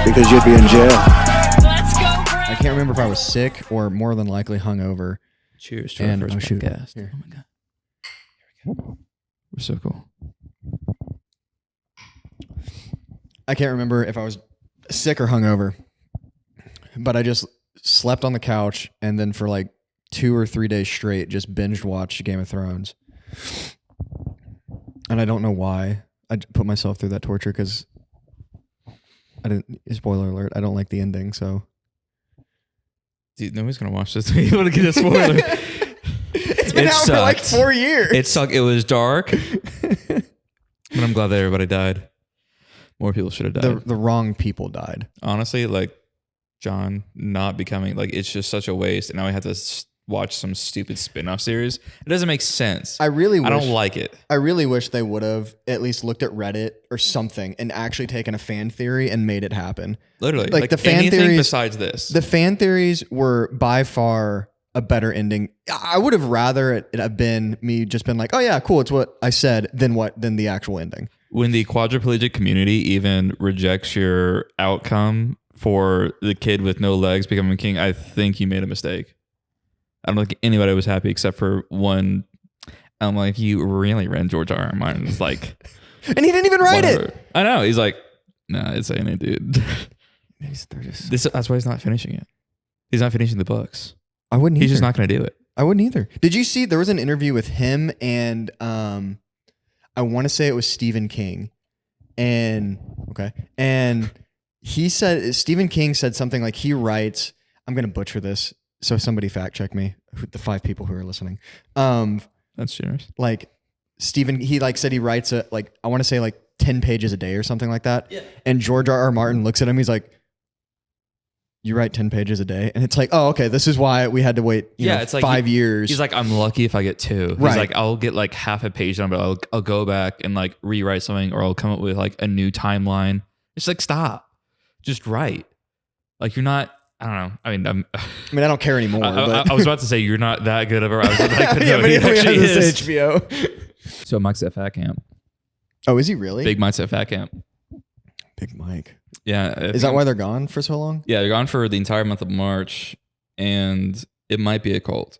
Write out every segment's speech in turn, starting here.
because you'd be in jail. I can't remember if I was sick or more than likely hungover. Cheers to our first podcast. Here. Oh my god. Here we go. We're so cool. I can't remember if I was sick or hungover, but I just slept on the couch and then for like 2 or 3 days straight just binged watched Game of Thrones. And I don't know why I put myself through that torture because I didn't. Spoiler alert! I don't like the ending. So, Dude, nobody's gonna watch this. You want to get a spoiler? It's been out for like 4 years. It sucked. It was dark, but I'm glad that everybody died. More people should have died. The wrong people died. Honestly, like John not becoming like it's just such a waste, and now we have to watch some stupid spin-off series. It doesn't make sense. I don't like it. I really wish they would have at least looked at Reddit or something and actually taken a fan theory and made it happen. Literally, like the fan theories besides this. The fan theories were by far a better ending. I would have rather it have been me just been like, oh yeah, cool, it's what I said, than the actual ending. When the quadriplegic community even rejects your outcome for the kid with no legs becoming king, I think you made a mistake. I don't think anybody was happy except for one. I'm like, you really read George R. R. Martin. It's like, and he didn't even write whatever. it. I know. He's like, nah, it's ain't it, dude. That's why he's not finishing it. He's not finishing the books. I wouldn't. He's just not going to do it. I wouldn't either. Did you see? There was an interview with him and I want to say it was Stephen King, and he said Stephen King said something like he writes. I'm going to butcher this. So somebody fact check me, the 5 people who are listening. That's generous. Like Stephen, he like said he writes I want to say like 10 pages a day or something like that. Yeah. And George R. R. Martin looks at him. He's like, you write 10 pages a day? And it's like, oh, okay. This is why we had to wait it's like 5 years. He's like, I'm lucky if I get 2. Right. He's like, I'll get like half a page done, but I'll go back and like rewrite something, or I'll come up with like a new timeline. It's like, stop. Just write. Like, you're not, I don't know. I mean, I don't care anymore. I was about to say you're not that good of a writer. Like, no, but he he actually has is. HBO. So Mike's at Fat Camp. Oh, is he really? Big Mike's at Fat Camp. Big Mike. Yeah. Is that why they're gone for so long? Yeah, they're gone for the entire month of March, and it might be a cult.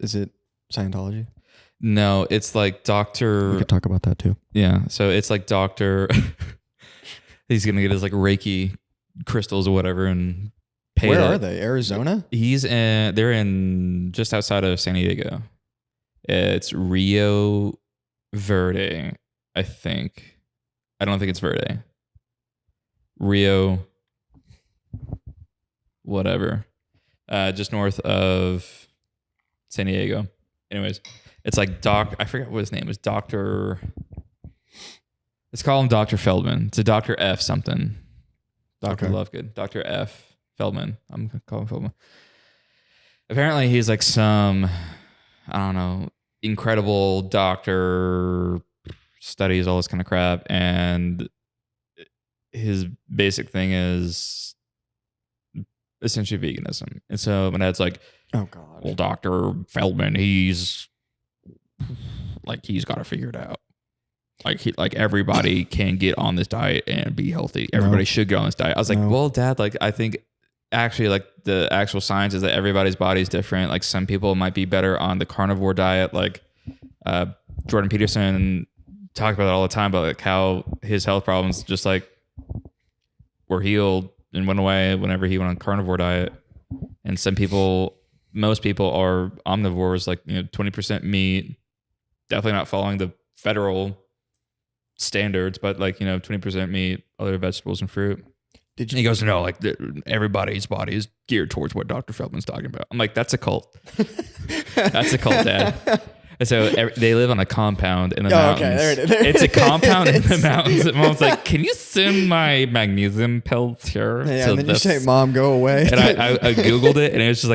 Is it Scientology? No, it's like Dr. We could talk about that too. Yeah, so it's like Dr. He's going to get his like Reiki crystals or whatever and pay. Where are they? Arizona? They're in just outside of San Diego. It's Rio Verde, I think. I don't think it's Verde. Rio whatever. Just north of San Diego. Anyways, it's like I forget what his name is. Let's call him Dr. Feldman. It's a Dr. F something. Dr. Lovegood. Dr. F. Feldman. I'm going to call him Feldman. Apparently, he's like some, I don't know, incredible doctor, studies all this kind of crap. And his basic thing is essentially veganism. And so my dad's like, oh, God. Well, Dr. Feldman, he's got to figure it out. Like everybody can get on this diet and be healthy. Everybody should get on this diet. I was like, well, Dad, like I think actually like the actual science is that everybody's body is different. Like some people might be better on the carnivore diet. Like Jordan Peterson talked about it all the time, about like how his health problems just like were healed and went away whenever he went on carnivore diet. And most people are omnivores, like 20% meat, definitely not following the federal standards, but like 20% meat, other vegetables and fruit. He goes, no, like everybody's body is geared towards what Dr. Feldman's talking about. I'm like, that's a cult. That's a cult, Dad. And so they live on a compound in the mountains. Okay, it's a compound in the mountains. And Mom's like, can you send my magnesium pills here? Yeah, and then you say, Mom, go away. And I Googled it, and it was just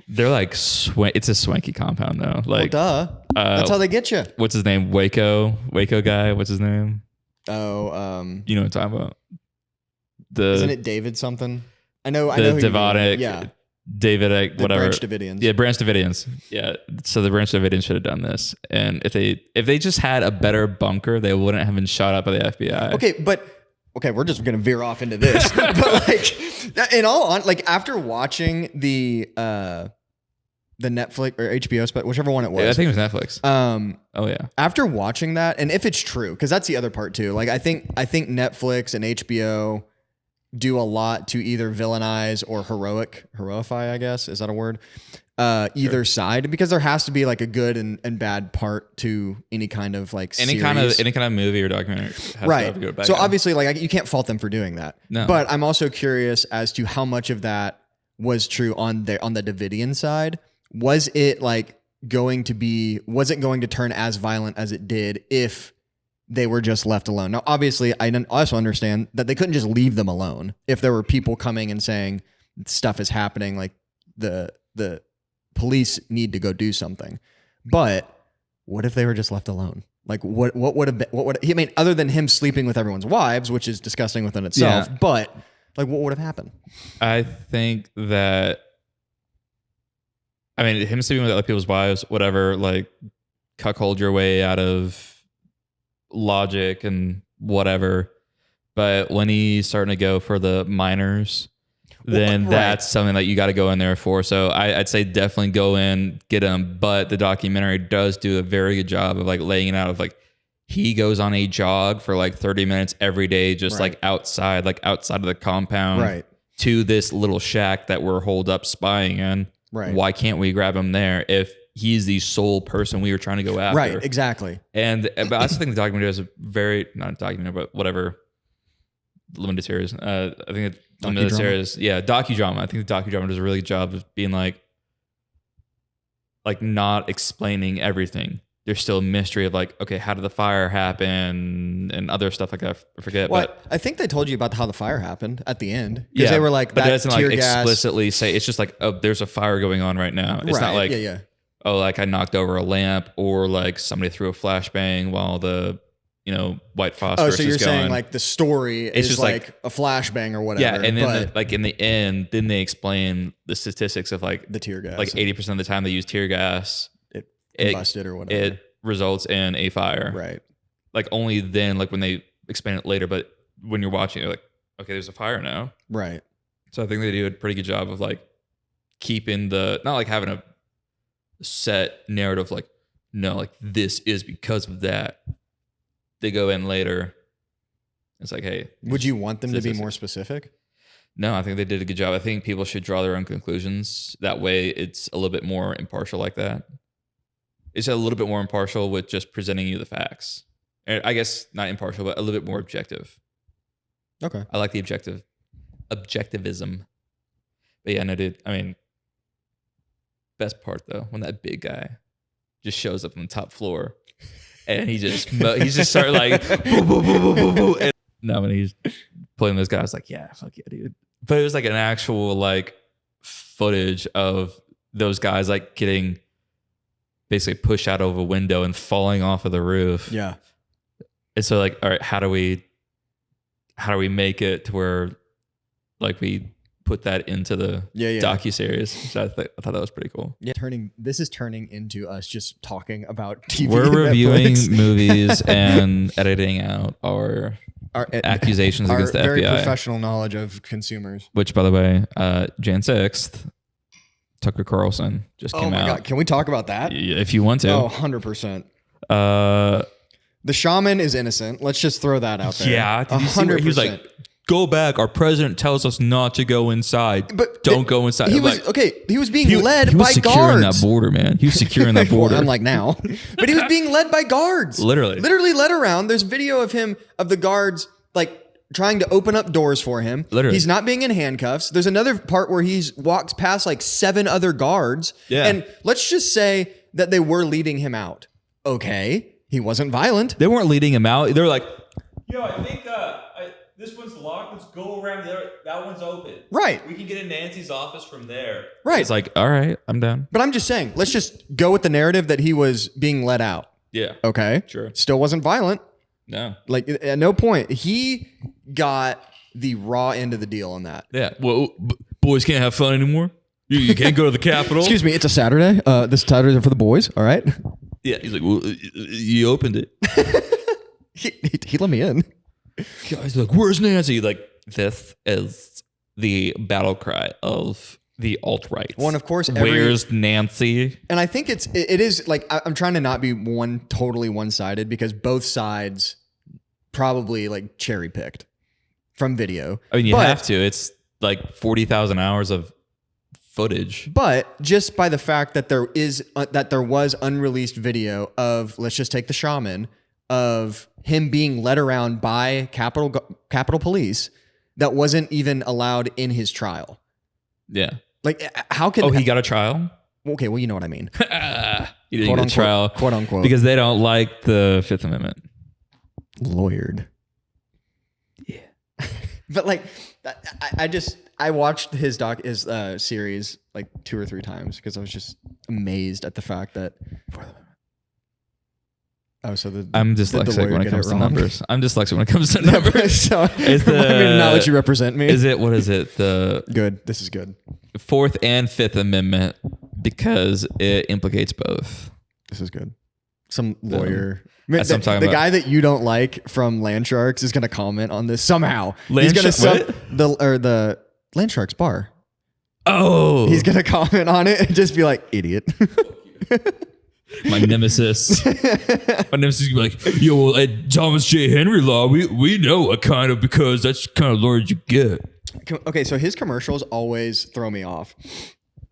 they're like, it's a swanky compound though. Like, well, duh. That's how they get you. What's his name? Waco guy. What's his name? Oh, you know what I'm talking about? Isn't it David something? I know. The Devotic. Yeah. David, whatever. Branch Davidians. Yeah, Branch Davidians. Yeah. So the Branch Davidians should have done this. And if they just had a better bunker, they wouldn't have been shot up by the FBI. Okay, but okay, we're just gonna veer off into this, but like, in all on, like after watching the Netflix or HBO special, whichever one it was, Yeah, I think it was Netflix. Oh yeah. After watching that, and if it's true, because that's the other part too. Like I think Netflix and HBO do a lot to either villainize or heroify. I guess is that a word? Either side, because there has to be like a good and bad part to any kind of like any kind of movie or documentary has to have a good bad So guy. obviously, like you can't fault them for doing that. No. But I'm also curious as to how much of that was true on the Davidian side. Was it like going to turn as violent as it did if they were just left alone? Now, obviously, I also understand that they couldn't just leave them alone if there were people coming and saying stuff is happening, like the police need to go do something. But what if they were just left alone? Like what would have been, I mean, other than him sleeping with everyone's wives, which is disgusting within itself, but like what would have happened? I think that, I mean, him sleeping with other people's wives, whatever, like cuckold your way out of logic and whatever. But when he's starting to go for the minors, then that's something that you got to go in there for. So I'd say definitely go in, get him. But the documentary does do a very good job of like laying it out of like, he goes on a jog for like 30 minutes every day, just like outside of the compound to this little shack that we're holed up spying in. Right. Why can't we grab him there if he's the sole person we were trying to go after? Right, exactly. But I also think the documentary is a very, not a documentary, but whatever, limited series. I think the limited series, docudrama. I think the docudrama does a really good job of being like not explaining everything. There's still a mystery of like, okay, how did the fire happen and other stuff like that. I forget. Well, but I think they told you about how the fire happened at the end. Because they were like, but it doesn't like gas explicitly say. It's just like, oh, there's a fire going on right now. It's not like, oh, like I knocked over a lamp or like somebody threw a flashbang while the white phosphorus is going. Oh, so you're saying like the story is just like a flashbang or whatever. Yeah, and then like in the end, then they explain the statistics of like the tear gas. Like 80% of the time they use tear gas. It combusted or whatever. It results in a fire. Right. Like only then, like when they explain it later, but when you're watching, you're like, okay, there's a fire now. Right. So I think they do a pretty good job of like keeping not like having a set narrative, like, no, like this is because of that. They go in later. It's like, hey. Would you want them to be more specific? No, I think they did a good job. I think people should draw their own conclusions. That way it's a little bit more impartial like that. It's a little bit more impartial with just presenting you the facts. I guess not impartial, but a little bit more objective. Okay. I like the objectivism. But yeah, no, dude. I mean, best part though, when that big guy just shows up on the top floor and he's just started like, boo, boo, boo, boo, boo, boo. And no, when he's playing those guys, like, yeah, fuck yeah, dude. But it was like an actual like footage of those guys like getting basically pushed out of a window and falling off of the roof. Yeah. And so like, all right, how do we make it to where like we put that into the docuseries? So I thought that was pretty cool. Yeah. This is turning into us just talking about TV. We're reviewing movies and editing out our accusations against the FBI. Very professional knowledge of consumers. Which, by the way, Jan 6th, Tucker Carlson just came out. Oh my God. Can we talk about that? If you want to. Oh, 100%. The shaman is innocent. Let's just throw that out there. Yeah. 100%. He was like, go back. Our president tells us not to go inside. But don't go inside. He was being led by guards. He was securing that border, man. He was securing that border. Unlike now. But he was being led by guards. Literally led around. There's video of the guards like trying to open up doors for him. Literally. He's not being in handcuffs. There's another part where he walks past like 7 other guards. Yeah. And let's just say that they were leading him out. Okay. He wasn't violent. They weren't leading him out. They were like, yo, I think this one's locked. Let's go around the other. That one's open. Right. We can get in Nancy's office from there. Right. It's like, all right, I'm down. But I'm just saying, let's just go with the narrative that he was being led out. Yeah. Okay. Sure. Still wasn't violent. No. Like at no point. He got the raw end of the deal on that. Yeah. Well, boys can't have fun anymore. You can't go to the Capitol. Excuse me. It's a Saturday. This Saturday for the boys. All right. Yeah. He's like, well, you opened it. he let me in. Guys like, where's Nancy? Like, this is the battle cry of the alt-right. Well, and of course, where's Nancy? And I think it is like, I'm trying to not be totally one-sided, because both sides probably like cherry picked from video. I mean, you have to. It's like 40,000 hours of footage. But just by the fact that there was unreleased video of, let's just take the shaman, of him being led around by Capitol Police that wasn't even allowed in his trial. Yeah. Like, how can... Oh, he got a trial? Okay, well, you know what I mean. He didn't get a trial. Quote unquote. Because they don't like the Fifth Amendment. Lawyered. Yeah. But like, I watched his series like 2 or 3 times because I was just amazed at the fact that... Oh, so I'm dyslexic when it comes to numbers. I'm dyslexic when it comes to numbers. So, is the, I mean, not let you represent me. Is it, what is it? The good. This is good. 4th and 5th Amendment, because it implicates both. This is good. Some lawyer. That's what I'm talking the about. guy that you don't like from Land Sharks is going to comment on this somehow. Land He's going Sharks? to the Land Sharks bar. Oh. He's going to comment on it and just be like, idiot. My nemesis. My nemesis is gonna be like, yo, well, at Thomas J. Henry law, we know a kind of, because that's the kind of lawyers you get. Okay, so his commercials always throw me off.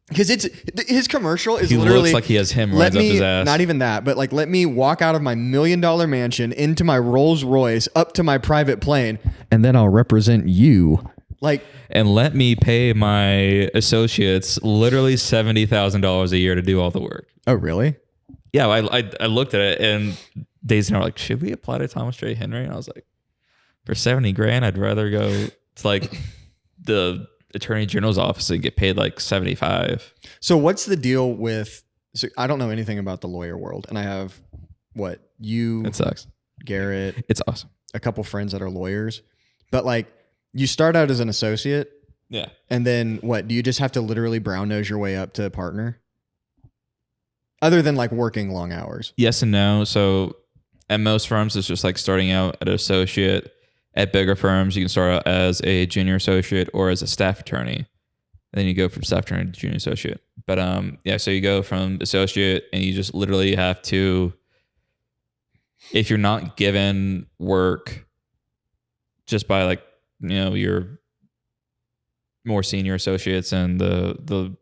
Because his commercial is he literally... looks like he has hemorrhoids up his ass. Not even that, but like, let me walk out of my $1 million mansion into my Rolls Royce up to my private plane, and then I'll represent you. Like... And let me pay my associates literally $70,000 a year to do all the work. Oh, really? Yeah, I looked at it, and Daisy and I were like, should we apply to Thomas J. Henry? And I was like, for 70 grand, I'd rather go to like the Attorney General's office and get paid like 75. So what's the deal with... So I don't know anything about the lawyer world, and I have, It sucks. Garrett, It's awesome. a couple friends that are lawyers, but like, you start out as an associate, Yeah. and then do you just have to literally brown nose your way up to partner? Other than like working long hours. Yes and no. So at most firms, it's just like starting out at an associate. At bigger firms, you can start out as a junior associate or as a staff attorney. And then you go from staff attorney to junior associate. But yeah, so you go from associate, and you just literally have to, if you're not given work just by like, your more senior associates and the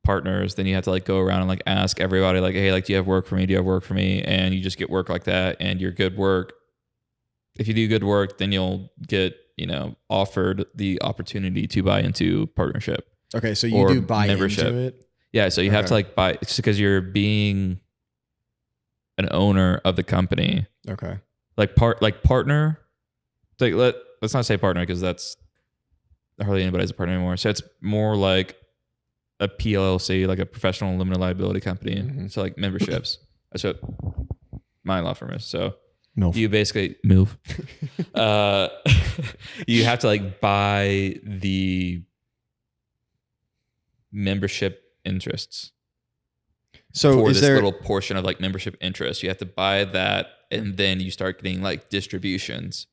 partners, then you have to like go around and like ask everybody like, hey, like, do you have work for me? Do you have work for me? And you just get work like that, and your good work. If you do good work, then you'll get, offered the opportunity to buy into partnership. Okay, so you do buy membership. into it? Yeah, so you have to like buy, it's because you're being an owner of the company. Okay. Partner. Like let's not say partner, because that's hardly anybody's a partner anymore. So it's more like a PLLC, like a professional limited liability company. Mm-hmm. So like memberships. That's what my law firm is. So MILF. You basically MILF. You have to like buy the membership interests. So for is this there little portion of like membership interest, you have to buy that, and then you start getting like distributions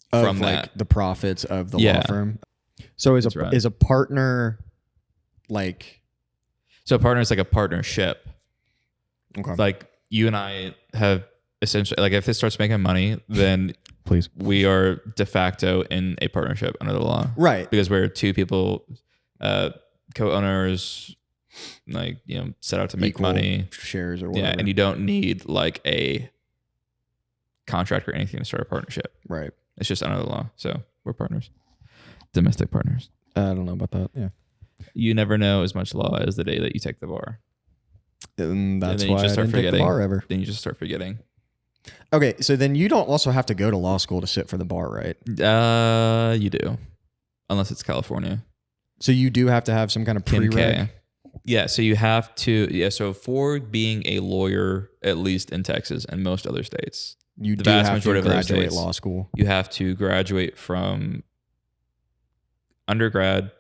from like that. the profits of the law firm? So is a partner like... So a partner is like a partnership. Okay. Like you and I have essentially, like if it starts making money, then please, we are de facto in a partnership under the law. Right. Because we're two people, co-owners, like, set out to make equal money. Shares or whatever. Yeah. And you don't need like a contract or anything to start a partnership. Right. It's just under the law. So we're partners. Domestic partners. I don't know about that. Yeah. You never know as much law as the day that you take the bar. And that's and then why you just I start didn't take the forgetting. bar ever. Then you just start forgetting. Okay, so then you don't also have to go to law school to sit for the bar, right? You do. Unless it's California. So you do have to have some kind of prereq? Yeah, so you have to, so for being a lawyer, at least in Texas and most other states, you the do vast have majority to of those graduate states, law school. You have to graduate from undergrad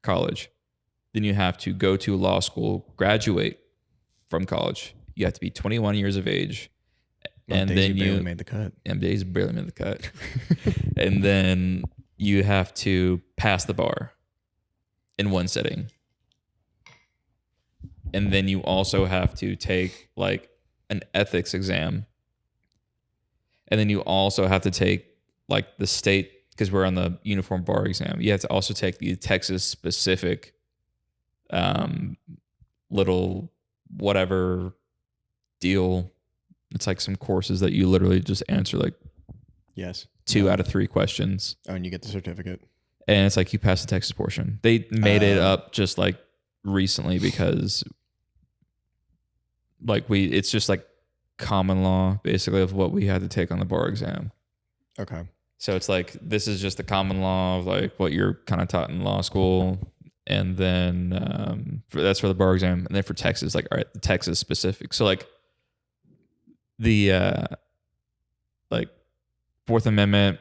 college. Then you have to go to law school, graduate from college. You have to be 21 years of age. and Daisy then barely made the cut. MJ's barely made the cut. And then you have to pass the bar in one sitting. And then you also have to take like an ethics exam. And then you also have to take like the state, because we're on the uniform bar exam, you have to also take the Texas specific little whatever deal. It's like some courses that you literally just answer like Yes. 2 out of 3 questions. Oh, and you get the certificate. And it's like you pass the Texas portion. They made it up just like recently because like it's just like common law basically of what we had to take on the bar exam. Okay. So it's like this is just the common law of like what you're kind of taught in law school. And then that's for the bar exam. And then for Texas, like, all right, the Texas specific. So like the like Fourth Amendment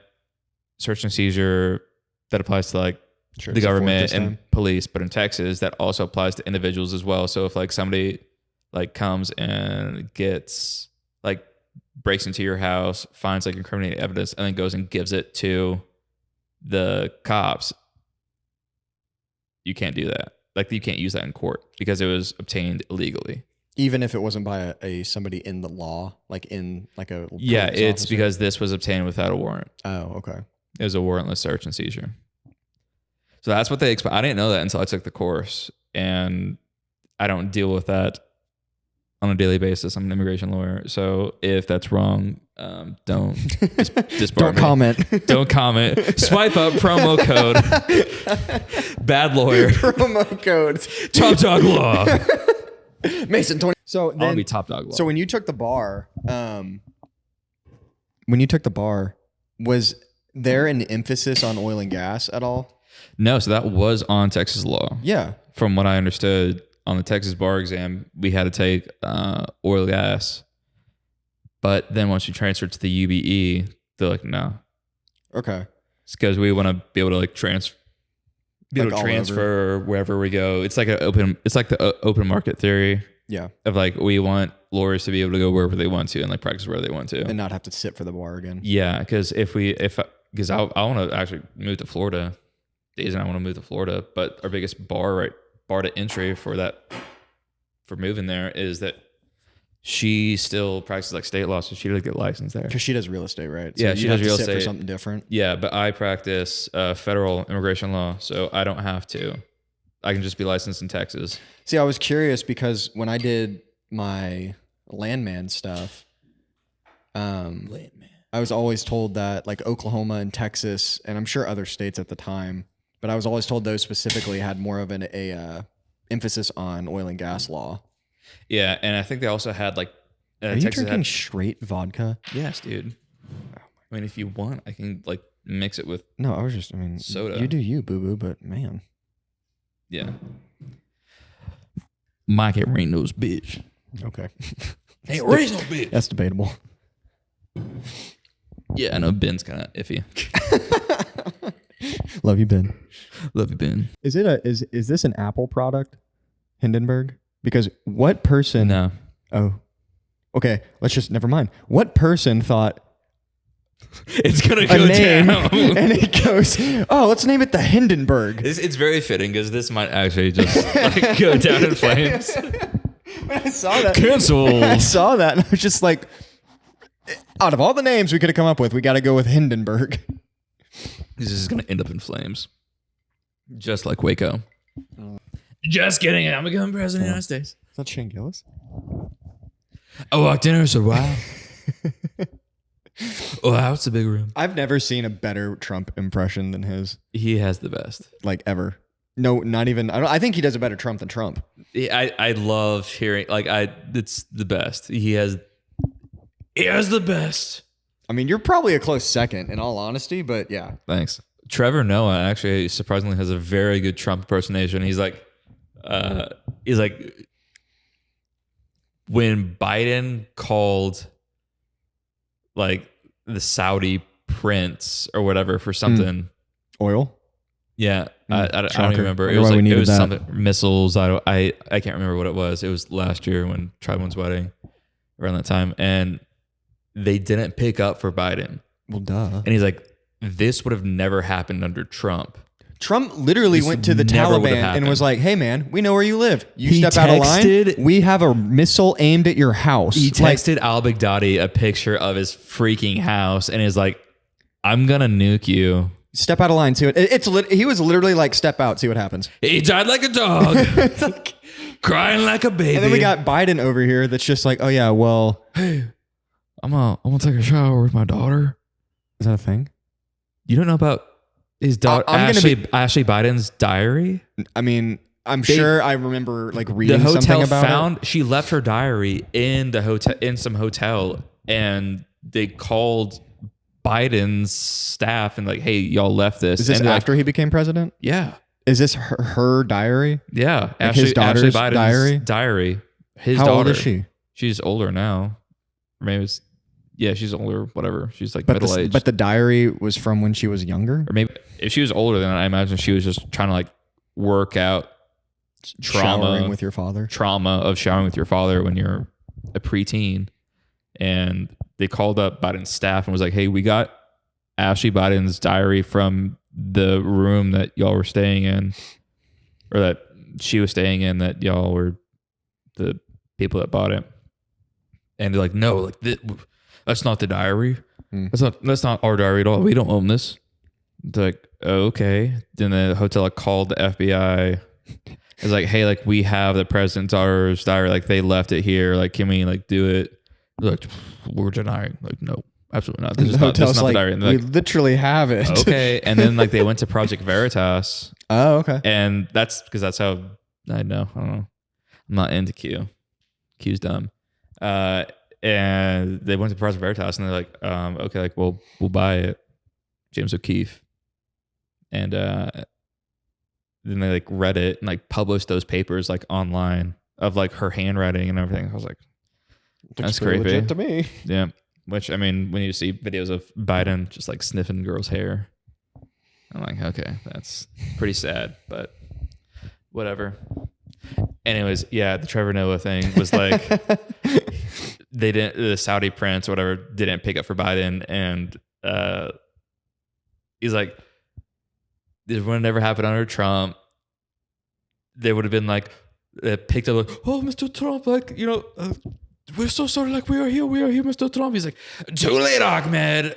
search and seizure that applies to like Sure, the government and police, but in Texas that also applies to individuals as well. So if like somebody like comes and gets like breaks into your house, finds like incriminating evidence, and then goes and gives it to the cops, you can't do that. Like you can't use that in court because it was obtained illegally. Even if it wasn't by a somebody in the law, like in like a Yeah, police it's officer? because this was obtained without a warrant. Oh, okay. It was a warrantless search and seizure. So that's what they expect. I didn't know that until I took the course, and I don't deal with that on a daily basis. I'm an immigration lawyer, so if that's wrong, don't disbar Don't me. comment. Don't comment. Swipe up promo code. Bad lawyer. Promo code. Top dog law. Mason 20. So I'll be top dog law. So when you took the bar, was there an emphasis on oil and gas at all? No, so that was on Texas law. Yeah. From what I understood, on the Texas bar exam, we had to take oil gas. But then once you transfer to the UBE, they're like, no. Okay. It's because we want to be able to like transfer wherever we go. It's like the open market theory. Yeah. Of like we want lawyers to be able to go wherever they want to and like practice where they want to. And not have to sit for the bar again. Yeah, because I want to actually move to Florida. Daisy and I want to move to Florida, but our biggest bar to entry for moving there is that she still practices like state law, so she doesn't get licensed there. Because she does real estate, right? So Yeah, she does real sit estate for something different. Yeah, but I practice federal immigration law, so I don't have to. I can just be licensed in Texas. See, I was curious because when I did my landman stuff, I was always told that like Oklahoma and Texas, and I'm sure other states at the time, but I was always told those specifically had more of an emphasis on oil and gas law. Yeah, and I think they also had like Are you drinking straight vodka? Yes, dude. I mean, if you want, I can like mix it with No, I mean, soda. You do you, boo boo, but man. Yeah. Mike ain't rain those bitch. Okay. Ain't rain no bitch. That's debatable. Yeah, I know Ben's kind of iffy. Love you, Ben. Love you, Ben. Is this an Apple product, Hindenburg? Because what person? No. Oh, okay. Never mind. What person thought It's gonna a go name down, and it goes? Oh, let's name it the Hindenburg. It's very fitting because this might actually just like go down in flames. When I saw that, Cancel. I saw that, and I was just like, out of all the names we could have come up with, we got to go with Hindenburg. This is gonna end up in flames, just like Waco. Just kidding. I'm becoming president of the United States. Is that Shane Gillis? I walked in and said, "Wow, wow, it's a big room." I've never seen a better Trump impression than his, He has the best. like ever. No, not even. I think he does a better Trump than Trump. I love hearing it's the best. He has the best. I mean, you're probably a close second, in all honesty, but yeah. Thanks. Trevor Noah actually surprisingly has a very good Trump impersonation. He's like when Biden called like the Saudi prince or whatever for something. Oil? Yeah, I don't Shocker. even remember. Wonder It was why we like it needed was that. something missiles. I can't remember what it was. It was last year when Tribun's wedding, around that time, and they didn't pick up for Biden. Well, duh. And he's like, this would have never happened under Trump. Trump literally went to the Taliban and was like, hey, man, we know where you live. You step out of line. We have a missile aimed at your house. He texted al-Baghdadi a picture of his freaking house and is like, I'm going to nuke you. Step out of line. See what he was literally like, step out, see what happens. He died like a dog, crying like a baby. And then we got Biden over here that's just like, oh, yeah, well. Hey, I'm gonna take a shower with my daughter. Is that a thing? You don't know about his daughter, Ashley Biden's diary? I mean, I'm sure I remember like reading something about it. She left her diary in the hotel, in some hotel, and they called Biden's staff and like, hey, y'all left this. Is this after he became president? Yeah. Is this her diary? Yeah. Like his daughter's Biden's diary? His How daughter. old is she? She's older now. Or maybe it's, yeah, she's older, whatever. She's like middle-aged. But the diary was from when she was younger? Or maybe if she was older than I imagine she was just trying to like work out showering with your father. Trauma of showering with your father when you're a preteen. And they called up Biden's staff and was like, hey, we got Ashley Biden's diary from the room that y'all were staying in, or that she was staying in, that y'all were the people that bought it. And they're like, no, like that's not the diary. That's not our diary at all. We don't own this. They're like, oh, okay. Then the hotel called the FBI. It's like, hey, like we have the president's daughter's diary. Like they left it here. Like, can we like do it? They're like, we're denying. Like, no, absolutely not. This is not the diary. And we like, literally have it. Okay. And then like they went to Project Veritas. Oh, okay. And that's because that's how I know. I don't know. I'm not into Q. Q's dumb. And they went to Project Veritas and they're like, okay, like, well, we'll buy it. James O'Keefe. And then they like read it and like published those papers like online of like her handwriting and everything. I was like, that's creepy. Legit to me. Yeah. Which, I mean, when you see videos of Biden just like sniffing girls' hair, I'm like, okay, that's pretty sad, but whatever. Anyways, yeah, the Trevor Noah thing was like, the Saudi prince or whatever didn't pick up for Biden. And he's like, this would have never happened under Trump. They would have been like, picked up like, oh, Mr. Trump, like, you know, we're so sorry, like we are here, Mr. Trump. He's like, too late, Ahmed.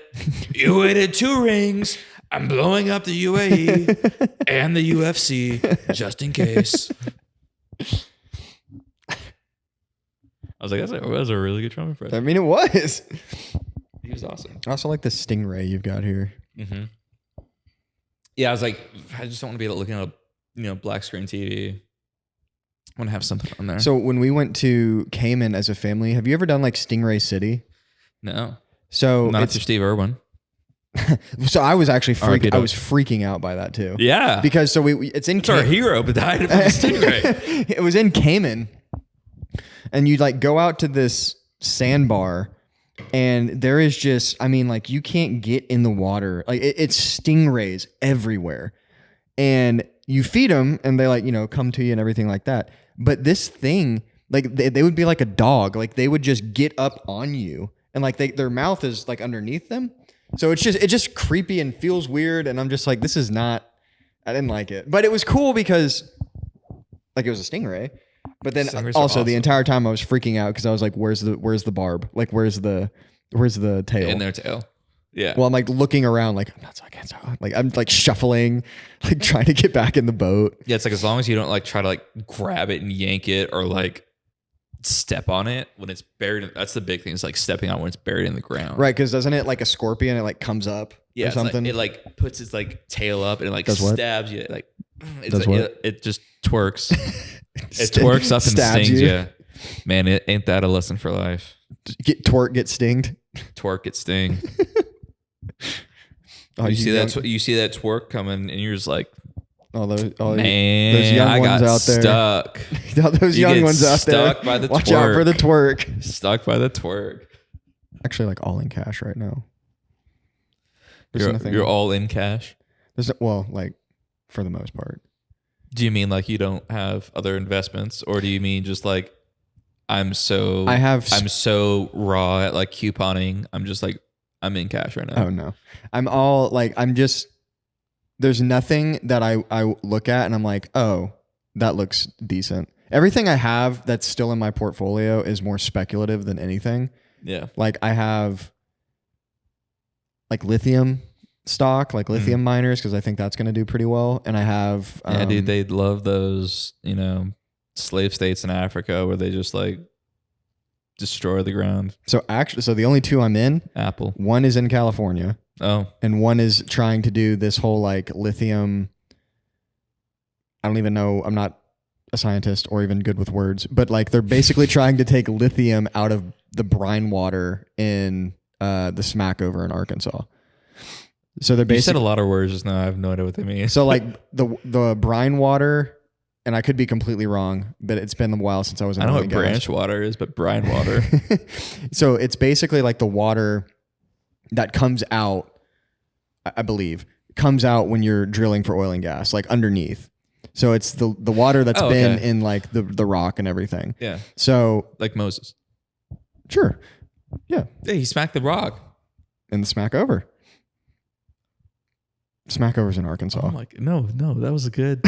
You waited 2 rings. I'm blowing up the UAE and the UFC just in case. I was like, that was a really good Trump impression. I mean, it was. He was awesome. I also like the stingray you've got here. Mm-hmm. Yeah, I was like, I just don't want to be looking at a black screen TV. I want to have something on there. So when we went to Cayman as a family, have you ever done like Stingray City? No. So not after Steve Irwin. So I was actually freaking out by that too. Yeah. Because so it's in Cayman. Our hero, but died from the stingray. It was in Cayman. And you like go out to this sandbar and there is just, I mean, like you can't get in the water. Like it's stingrays everywhere. And you feed them and they like, come to you and everything like that. But this thing, like they would be like a dog. Like they would just get up on you and like their mouth is like underneath them. So it's just creepy and feels weird. And I'm just like, this is not, I didn't like it. But it was cool because like it was a stingray. But then also awesome. The entire time I was freaking out because I was like, where's the barb? Like where's the tail? In their tail. Yeah. Well, I'm like looking around like I'm like shuffling, like trying to get back in the boat. Yeah, it's like as long as you don't like try to like grab it and yank it or like step on it when it's buried. That's the big thing. Is like stepping on when it's buried in the ground. Right, because doesn't it like a scorpion? It like comes up or something. It like puts its like tail up and it like stabs you. Like it just twerks. It twerks up and stings you. Man, it ain't that a lesson for life? Get stinged. Twerk, get sting. You see that twerk coming, and you're just like, man, those young ones out there. Stuck. Those young ones out there. Stuck by the Watch twerk. out for the twerk. Stuck by the twerk. Actually, like all in cash right now. You're all in cash. Well, like for the most part. Do you mean like you don't have other investments, or do you mean just like I'm so raw at like couponing. I'm just like, I'm in cash right now. Oh no. I'm all like, there's nothing that I look at and I'm like, oh, that looks decent. Everything I have that's still in my portfolio is more speculative than anything. Yeah. Like I have like lithium stock, like lithium miners, because I think that's going to do pretty well. And I have... yeah, dude, they love those, slave states in Africa where they just like destroy the ground. So the only two I'm in, Apple. One is in California. Oh. And one is trying to do this whole like lithium... I don't even know. I'm not a scientist or even good with words, but like they're basically trying to take lithium out of the brine water in the Smackover in Arkansas. So they're basically... You said a lot of words just now. I have no idea what they mean. So like the brine water, and I could be completely wrong, but it's been a while since I was in I know what branch water is, but brine water. So it's basically like the water that comes out, I believe, comes out when you're drilling for oil and gas, like underneath. So it's the water that's been in like the rock and everything. Yeah. So like Moses. Sure. Yeah. Yeah, he smacked the rock. In the Smackover. Smackover's in Arkansas. Oh my, no, that was good.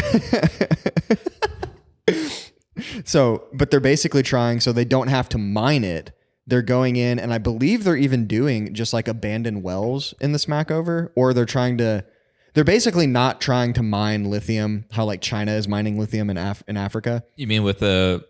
So, but they're basically trying, so they don't have to mine it. They're going in, and I believe they're even doing just like abandoned wells in the Smackover, or they're basically not trying to mine lithium, how like China is mining lithium in Africa. You mean with the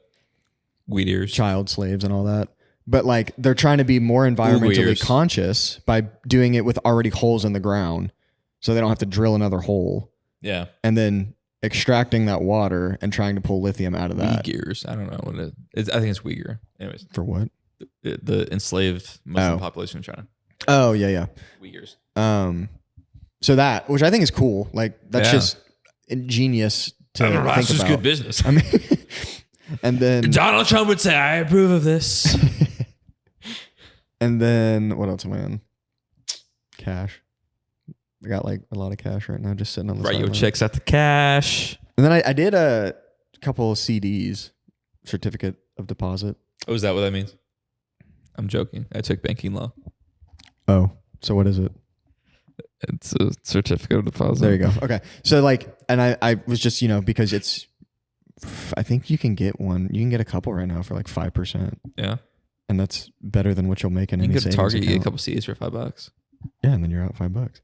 weed ears? Child slaves and all that. But like they're trying to be more environmentally conscious by doing it with already holes in the ground, so they don't have to drill another hole. Yeah. And then extracting that water and trying to pull lithium out of that. Uyghurs. I don't know what it is. I think it's Uyghur. Anyways. For what? The enslaved Muslim population in China. Oh, yeah. Uyghurs. So that, which I think is cool. Like that's just ingenious to think about. That's just good business. I mean, and then Donald Trump would say, I approve of this. And then what else am I on? Cash. I got like a lot of cash right now, just sitting on the Write your sideline. checks at the cash. And then I did a couple of CDs, certificate of deposit. Oh, is that what that means? I'm joking. I took banking law. Oh, so what is it? It's a certificate of deposit. There you go. Okay. So like, and I was just, because I think you can get one. You can get a couple right now for like 5%. Yeah. And that's better than what you'll make in any savings savings Target, account. you get a couple CDs for $5. Yeah, and then you're out $5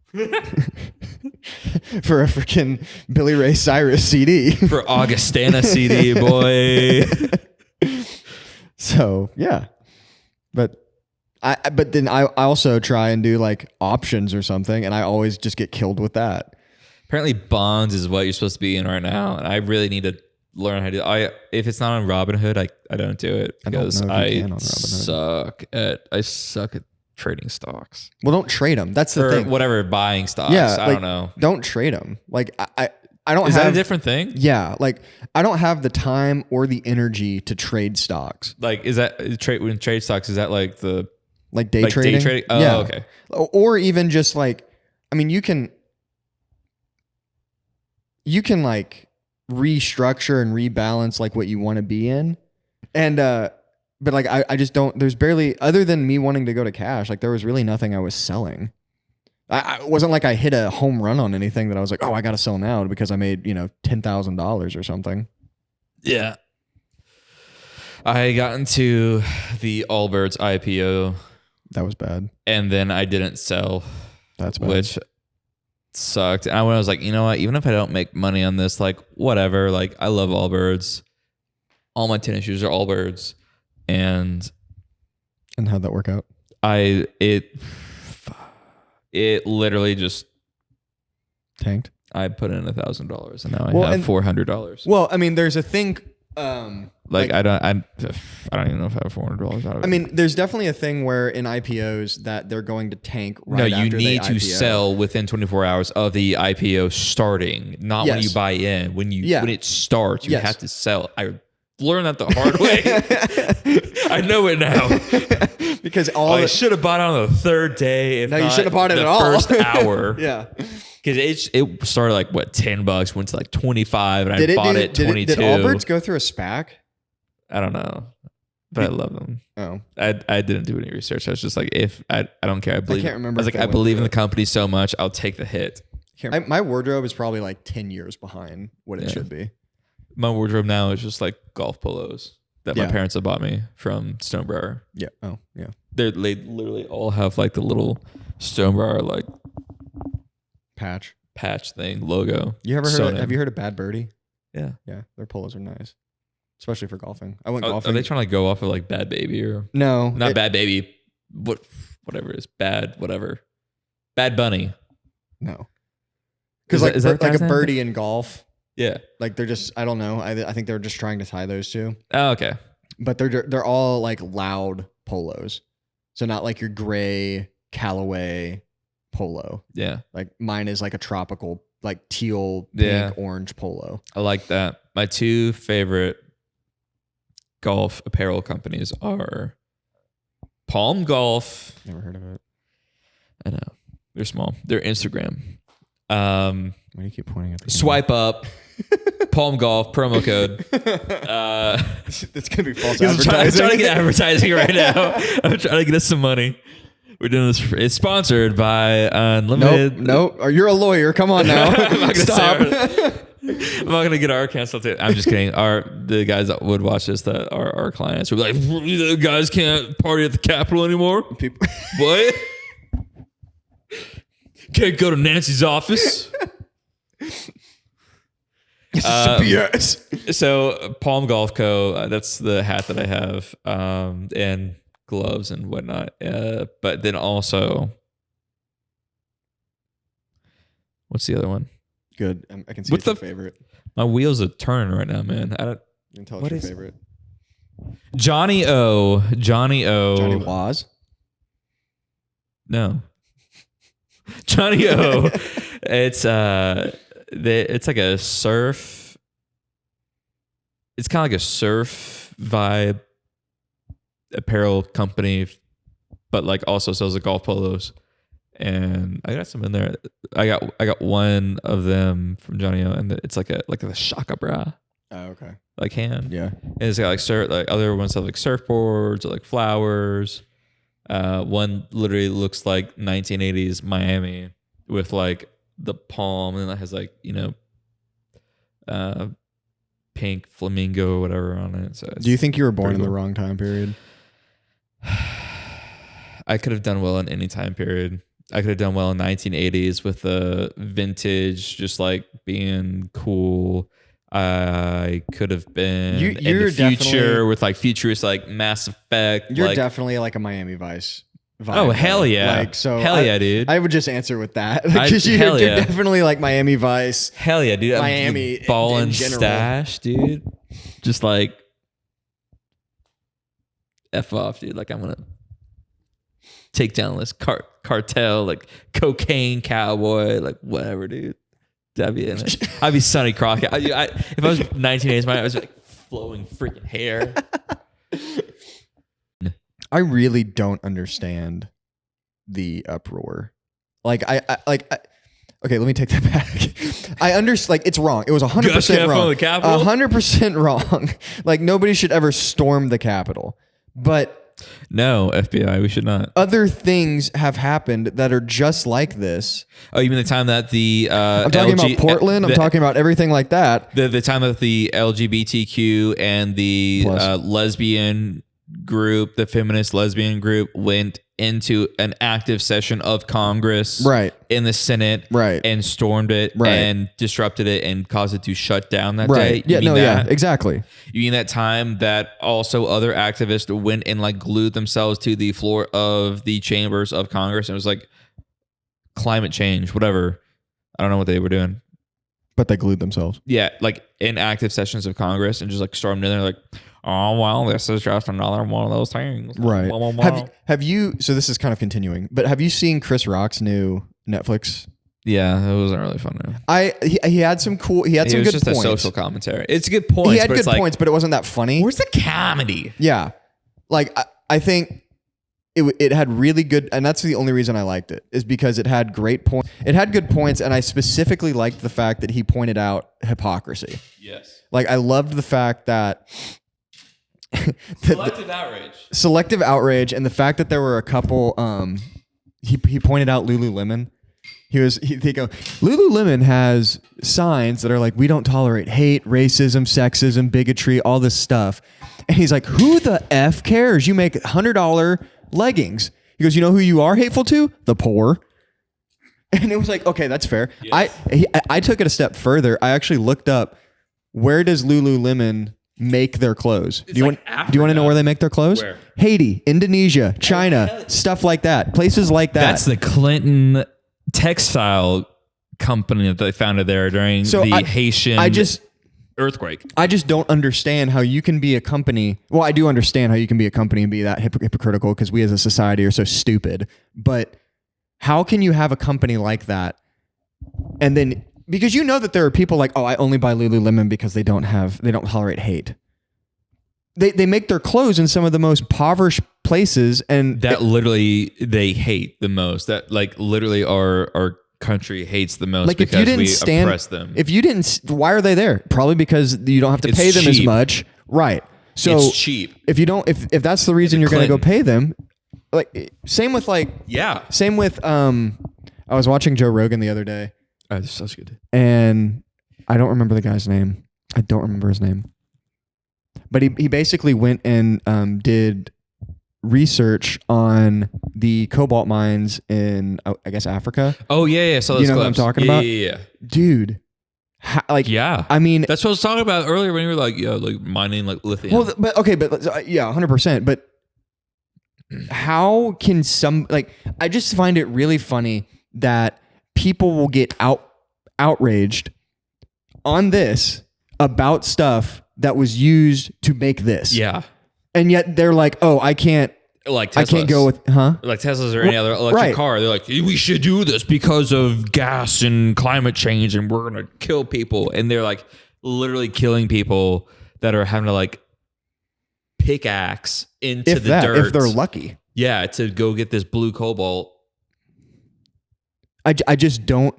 for a freaking Billy Ray Cyrus CD. For Augustana CD, boy. So yeah, but then I also try and do like options or something, and I always just get killed with that. Apparently, bonds is what you're supposed to be in right now, and I really need to learn how to do it. If it's not on Robinhood, I don't do it because I suck at trading stocks. Well, don't trade them. That's the thing. Whatever, buying stocks. Yeah, I don't know. Don't trade them. Like I don't. Is that a different thing? Yeah, like I don't have the time or the energy to trade stocks. Like, is that when trade stocks? Is that like the day trading? Day trading? Oh, yeah. Okay. Or even just like, I mean, you can like restructure and rebalance like what you want to be in, and but like I just don't. There's barely, other than me wanting to go to cash, like there was really nothing I was selling. I wasn't like I hit a home run on anything that I was like, oh, I got to sell now because I made, $10,000 or something. Yeah. I got into the Allbirds IPO. That was bad. And then I didn't sell. That's bad. Which sucked. And I was like, you know what? Even if I don't make money on this, like whatever, like I love Allbirds. All my tennis shoes are Allbirds. And how'd that work out? It literally just tanked. I put in $1,000 and now I have $400. Well, I mean, there's a thing. I don't even know if I have $400 out of it. I mean, there's definitely a thing where in IPOs that they're going to tank right after they IPO. No, you need to sell within 24 hours of the IPO starting, not when you buy in. When it starts, you have to sell. I learned that the hard way. I know it now. Because I should have bought it on the third day. You should have bought it at all. First hour. Yeah. Because it started like what, $10, went to like 25, and I bought it 22. Did Allbirds go through a SPAC? I don't know. but I love them. Oh, I didn't do any research. I was just like, if I don't care. I believe. can't remember I was if like, they I went believe through in the it. company so much. I'll take the hit. my wardrobe is probably like 10 years behind what it should be. My wardrobe now is just like golf polos that my Yeah. parents have bought me from Stonebrower. Yeah. Oh, yeah. They literally all have like the little Stonebrower like patch thing logo. You ever sewn heard? in. Have you heard of Bad Birdie? Yeah. Yeah, their polos are nice, especially for golfing. I went Are golfing. they trying to go off of like Bad Baby or No, not Bad Baby? Whatever it is, Bad whatever, Bad Bunny. No, because like is that like guy's a name? birdie and golf. Yeah. Like they're just, I don't know. I think they're just trying to tie those two. Oh, okay. But they're all like loud polos, so not like your gray Callaway polo. Yeah. Like mine is like a tropical, like teal, pink, orange polo. I like that. My two favorite golf apparel companies are Palm Golf. Never heard of it. I know. They're small. They're Instagram. Why do you keep pointing at me? Swipe up. Palm Golf promo code. It's gonna be false I'm trying advertising. to get advertising right now. I'm trying to get us some money. We're doing this. It's sponsored by Unlimited. Nope. You're a lawyer. Come on now. I'm not gonna Stop. I'm not gonna get our canceled. I'm just kidding. The guys that would watch this that are our clients would be like, the guys can't party at the Capitol anymore. People. What? Can't go to Nancy's office. Yes. So Palm Golf Co. That's the hat that I have, and gloves and whatnot. But then also, what's the other one? Good. I can see What's it's your the- favorite. My wheels are turning right now, man. I don't. You can tell what it's is- your favorite. Johnny O. Johnny Waz. No. Johnny O. It's it's like a surf. It's kind of like a surf vibe apparel company, but like also sells the golf polos. And I got some in there. I got one of them from Johnny O, and it's like a shaka bra, Oh, okay. like hand. Yeah. And it's got like other ones have like surfboards or like flowers. One literally looks like 1980s Miami with like the palm, and it has like, pink flamingo or whatever on it. So Do you think you were born in pretty the cool. wrong time period? I could have done well in any time period. I could have done well in 1980s with the vintage, just like being cool. I could have been in you're the future definitely- with like futurist, like Mass Effect. You're like, definitely like a Miami Vice vibe. oh hell yeah! Like so. Hell yeah, dude! I would just answer with that because hell you're yeah. definitely like Miami Vice. Hell yeah, dude! Miami ball in and general. stash, dude. Just like F off, dude. Like I'm gonna take down this cartel, like cocaine cowboy, like whatever, dude. That'd be in it. I'd be Sonny Crockett. If I was 1980s, I was like flowing freaking hair. I really don't understand the uproar. Like I okay, let me take that back. I understand, like it's wrong. It was 100% wrong. The Capitol? 100% wrong. Like nobody should ever storm the Capitol. But No, FBI, we should not. other things have happened that are just like this. Oh, you mean the time that the I'm talking about Portland. I'm talking about everything like that. the time that the LGBTQ and the Plus. lesbian group, the feminist lesbian group, went into an active session of Congress, Right. in the Senate, Right. and stormed it, Right. and disrupted it, and caused it to shut down that Right. day. You Yeah, mean no, that? yeah, exactly. You mean that time that also other activists went and like glued themselves to the floor of the chambers of Congress, and it was like climate change, whatever. I don't know what they were doing. But they glued themselves. Yeah, like in active sessions of Congress, and just like stormed in there like, oh well, this is just another one of those things. Right. Blah, blah, blah. Have you, so this is kind of continuing, but have you seen Chris Rock's new Netflix? Yeah, it wasn't really fun. No. He had some cool, he had It some was good just points. a social commentary. It's good points. He had but good it's like, points, but it wasn't that funny. where's the comedy? Yeah. Like, I think it had really good, and that's the only reason I liked it, is because it had great points. It had good points, and I specifically liked the fact that he pointed out hypocrisy. Yes. Like, I loved the fact that Selective outrage. Selective outrage, and the fact that there were a couple. He pointed out Lululemon. They go, Lululemon has signs that are like, we don't tolerate hate, racism, sexism, bigotry, all this stuff. And he's like, who the F cares? You make $100 leggings. He goes, you know who you are hateful to? The poor. And it was like, okay, that's fair. Yes. I took it a step further. I actually looked up, where does Lululemon make their clothes? Do you want to know where they make their clothes? Where? Haiti, Indonesia, China, stuff like that. Places like that. That's the Clinton textile company that they founded there during the Haitian earthquake. I just don't understand how you can be a company. Well, I do understand how you can be a company and be that hypocritical because we as a society are so stupid. But how can you have a company like that? And then, because you know that there are people like, oh, I only buy Lululemon because they don't tolerate hate. They make their clothes in some of the most impoverished places, and that literally they hate the most. That like literally our country hates the most, like because if you didn't oppress them. If you didn't, why are they there? Probably because you don't have to pay them as much, right? So it's cheap. If you don't, if that's the reason you're going to go pay them, like same with I was watching Joe Rogan the other day. Oh, this is such good. And I don't remember the guy's name. I don't remember his name. But he basically went and did research on the cobalt mines in, I guess, Africa. Oh, yeah. So you know what I'm talking about? Yeah. Dude. Yeah. I mean, that's what I was talking about earlier when you were like, like mining like lithium. Well, but okay, but yeah, 100%. But how can I just find it really funny that people will get outraged on this about stuff that was used to make this. Yeah. And yet they're like, oh, I can't go with, like Teslas or any other electric car. They're like, we should do this because of gas and climate change and we're going to kill people. And they're like literally killing people that are having to like pickaxe into the dirt. If they're lucky. Yeah. To go get this blue cobalt. I just don't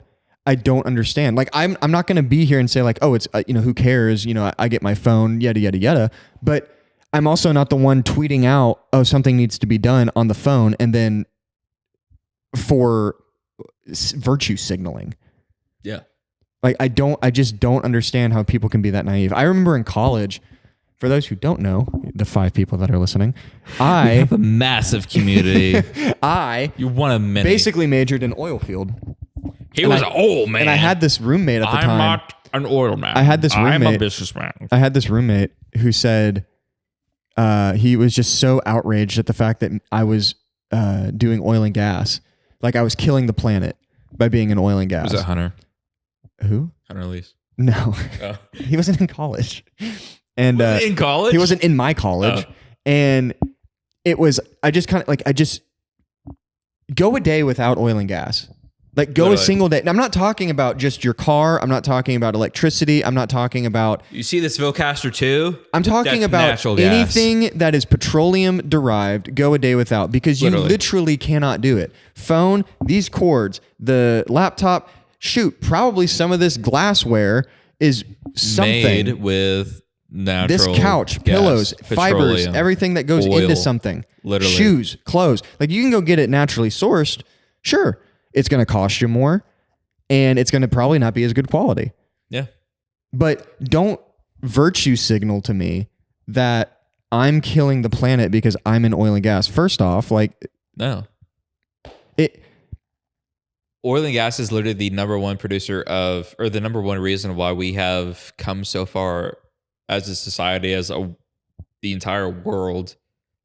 understand. Like, I'm not going to be here and say like, oh, it's, who cares? I get my phone, yada, yada, yada. But I'm also not the one tweeting out, oh, something needs to be done on the phone. And then for virtue signaling. Yeah. Like, I just don't understand how people can be that naive. I remember in college, for those who don't know, the 5 people that are listening, we have a massive community. You want a minute. Basically majored in oil field. He was an old man. And I had this roommate at the time. I'm not an oil man. I'm a businessman. I had this roommate who said he was just so outraged at the fact that I was doing oil and gas. Like, I was killing the planet by being in oil and gas. Was it Hunter? Who? Hunter Elise. No. Oh. He wasn't in college. And was he in college? He wasn't in my college. Oh. And it was, I just go a day without oil and gas. Like, go a single day. I'm not talking about just your car. I'm not talking about electricity. I'm not talking about... You see this Vocaster 2? I'm talking about anything that is petroleum derived, go a day without, because you literally cannot do it. Phone, these cords, the laptop, shoot, probably some of this glassware is something. Made with natural this couch, gas, pillows, fibers, everything that goes into something. Literally. Shoes, clothes. Like, you can go get it naturally sourced. Sure. It's going to cost you more, and it's going to probably not be as good quality. Yeah. But don't virtue signal to me that I'm killing the planet because I'm in oil and gas. First off, no. Oil and gas is literally the number one producer of, or the number one reason why we have come so far as a society, the entire world.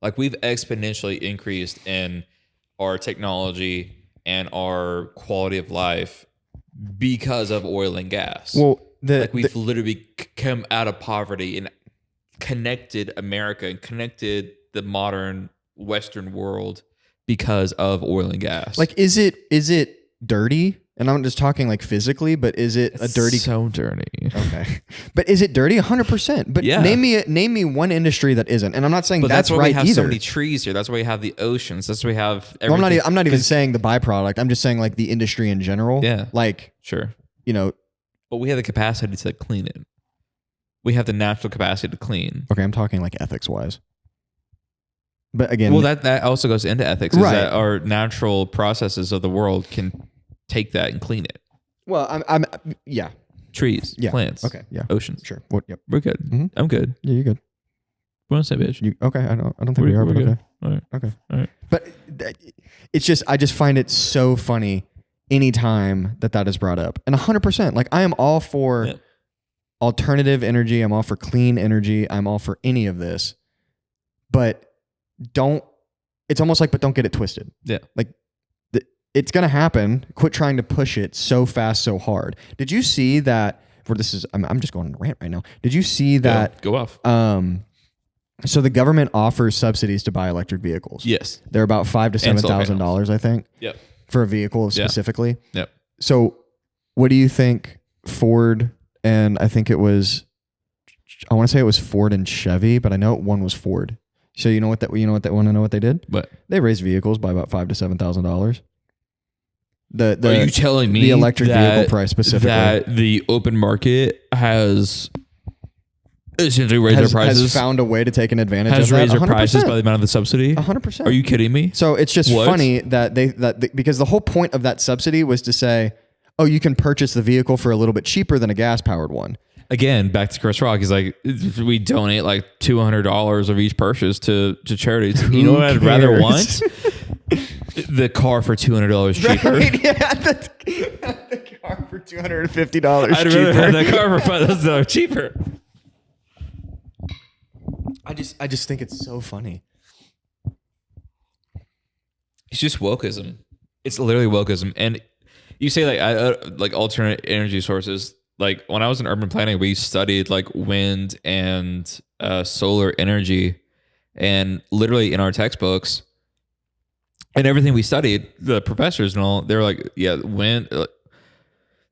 Like, we've exponentially increased in our technology and our quality of life because of oil and gas. Well, we've literally come out of poverty and connected America and connected the modern Western world because of oil and gas. Like, is it dirty? And I'm just talking like physically, but is it a dirty? So dirty. Okay, but is it dirty? 100%. But yeah. name me one industry that isn't. And I'm not saying that's why right we have either. so many trees here. That's why we have the oceans. That's why we have everything. Well, I'm not even saying the byproduct. I'm just saying like the industry in general. Yeah. Like, sure. But we have the capacity to clean it we have the natural capacity to clean. Okay, I'm talking like ethics wise. But again, Well, that also goes into ethics, is Right. that our natural processes of the world can take that and clean it. well, yeah, Trees, yeah, plants, okay, yeah, oceans. sure. What? Yep. We're good. Mhm. I'm good. Yeah, you're good. We're on the same page. Okay, I don't think we are, We're but good. okay. All right. Okay. All right. But it's just, I just find it so funny anytime that is brought up. And 100%, like I am all for Yeah. alternative energy. I'm all for clean energy. I'm all for any of this. But it's almost like, but don't get it twisted. Yeah. Like it's going to happen. Quit trying to push it so fast, so hard. Did you see that, I'm just going on a rant right now. Did you see that? Go off. So the government offers subsidies to buy electric vehicles. Yes. They're about $5,000 to And solar $7,000, I think. Yep. For a vehicle specifically. Yep. So what do you think Ford and I want to say it was Ford and Chevy, but I know one was Ford. So you want to know what they did? What? They raised vehicles by about $5,000 to $7,000. Are you telling me the electric vehicle price specifically that the open market has essentially raised their prices? Has found a way to take an advantage has of that? raised their 100%. prices by the amount of the subsidy? 100%. Are you kidding me? So it's just What? funny that because the whole point of that subsidy was to say, oh, you can purchase the vehicle for a little bit cheaper than a gas powered one. Again, back to Chris Rock. He's like, we donate like $200 of each purchase to charities. You know what I'd rather want? The car for $200 cheaper. Right? Yeah, the car for $250 I'd cheaper. rather have that car for $5,000 cheaper. I just think it's so funny. It's just wokeism. It's literally wokeism. And you say like alternate energy sources. Like when I was in urban planning, we studied like wind and solar energy, and literally in our textbooks and everything we studied, the professors and all, they were like, yeah, wind,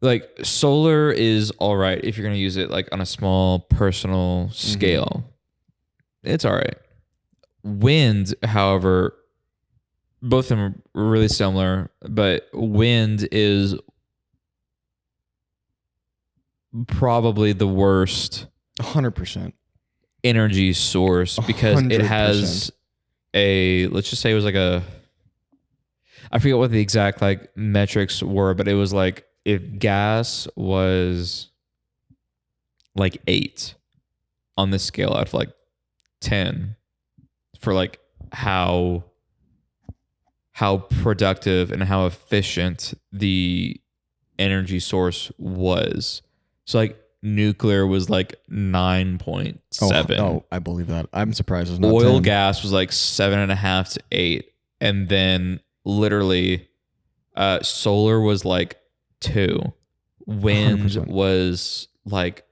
like solar is all right if you're going to use it like on a small personal scale. It's all right. Wind, however, both of them are really similar, but wind is probably the worst 100%. energy source because it has 100%. let's just say it was like I forget what the exact like metrics were, but it was like if gas was like 8 on the scale out of like 10 for like how productive and how efficient the energy source was. So like nuclear was like 9.7. Oh, I believe that. I'm surprised it's not Oil 10. gas was like 7.5 to 8. And then literally solar was like 2. Wind 100%. was like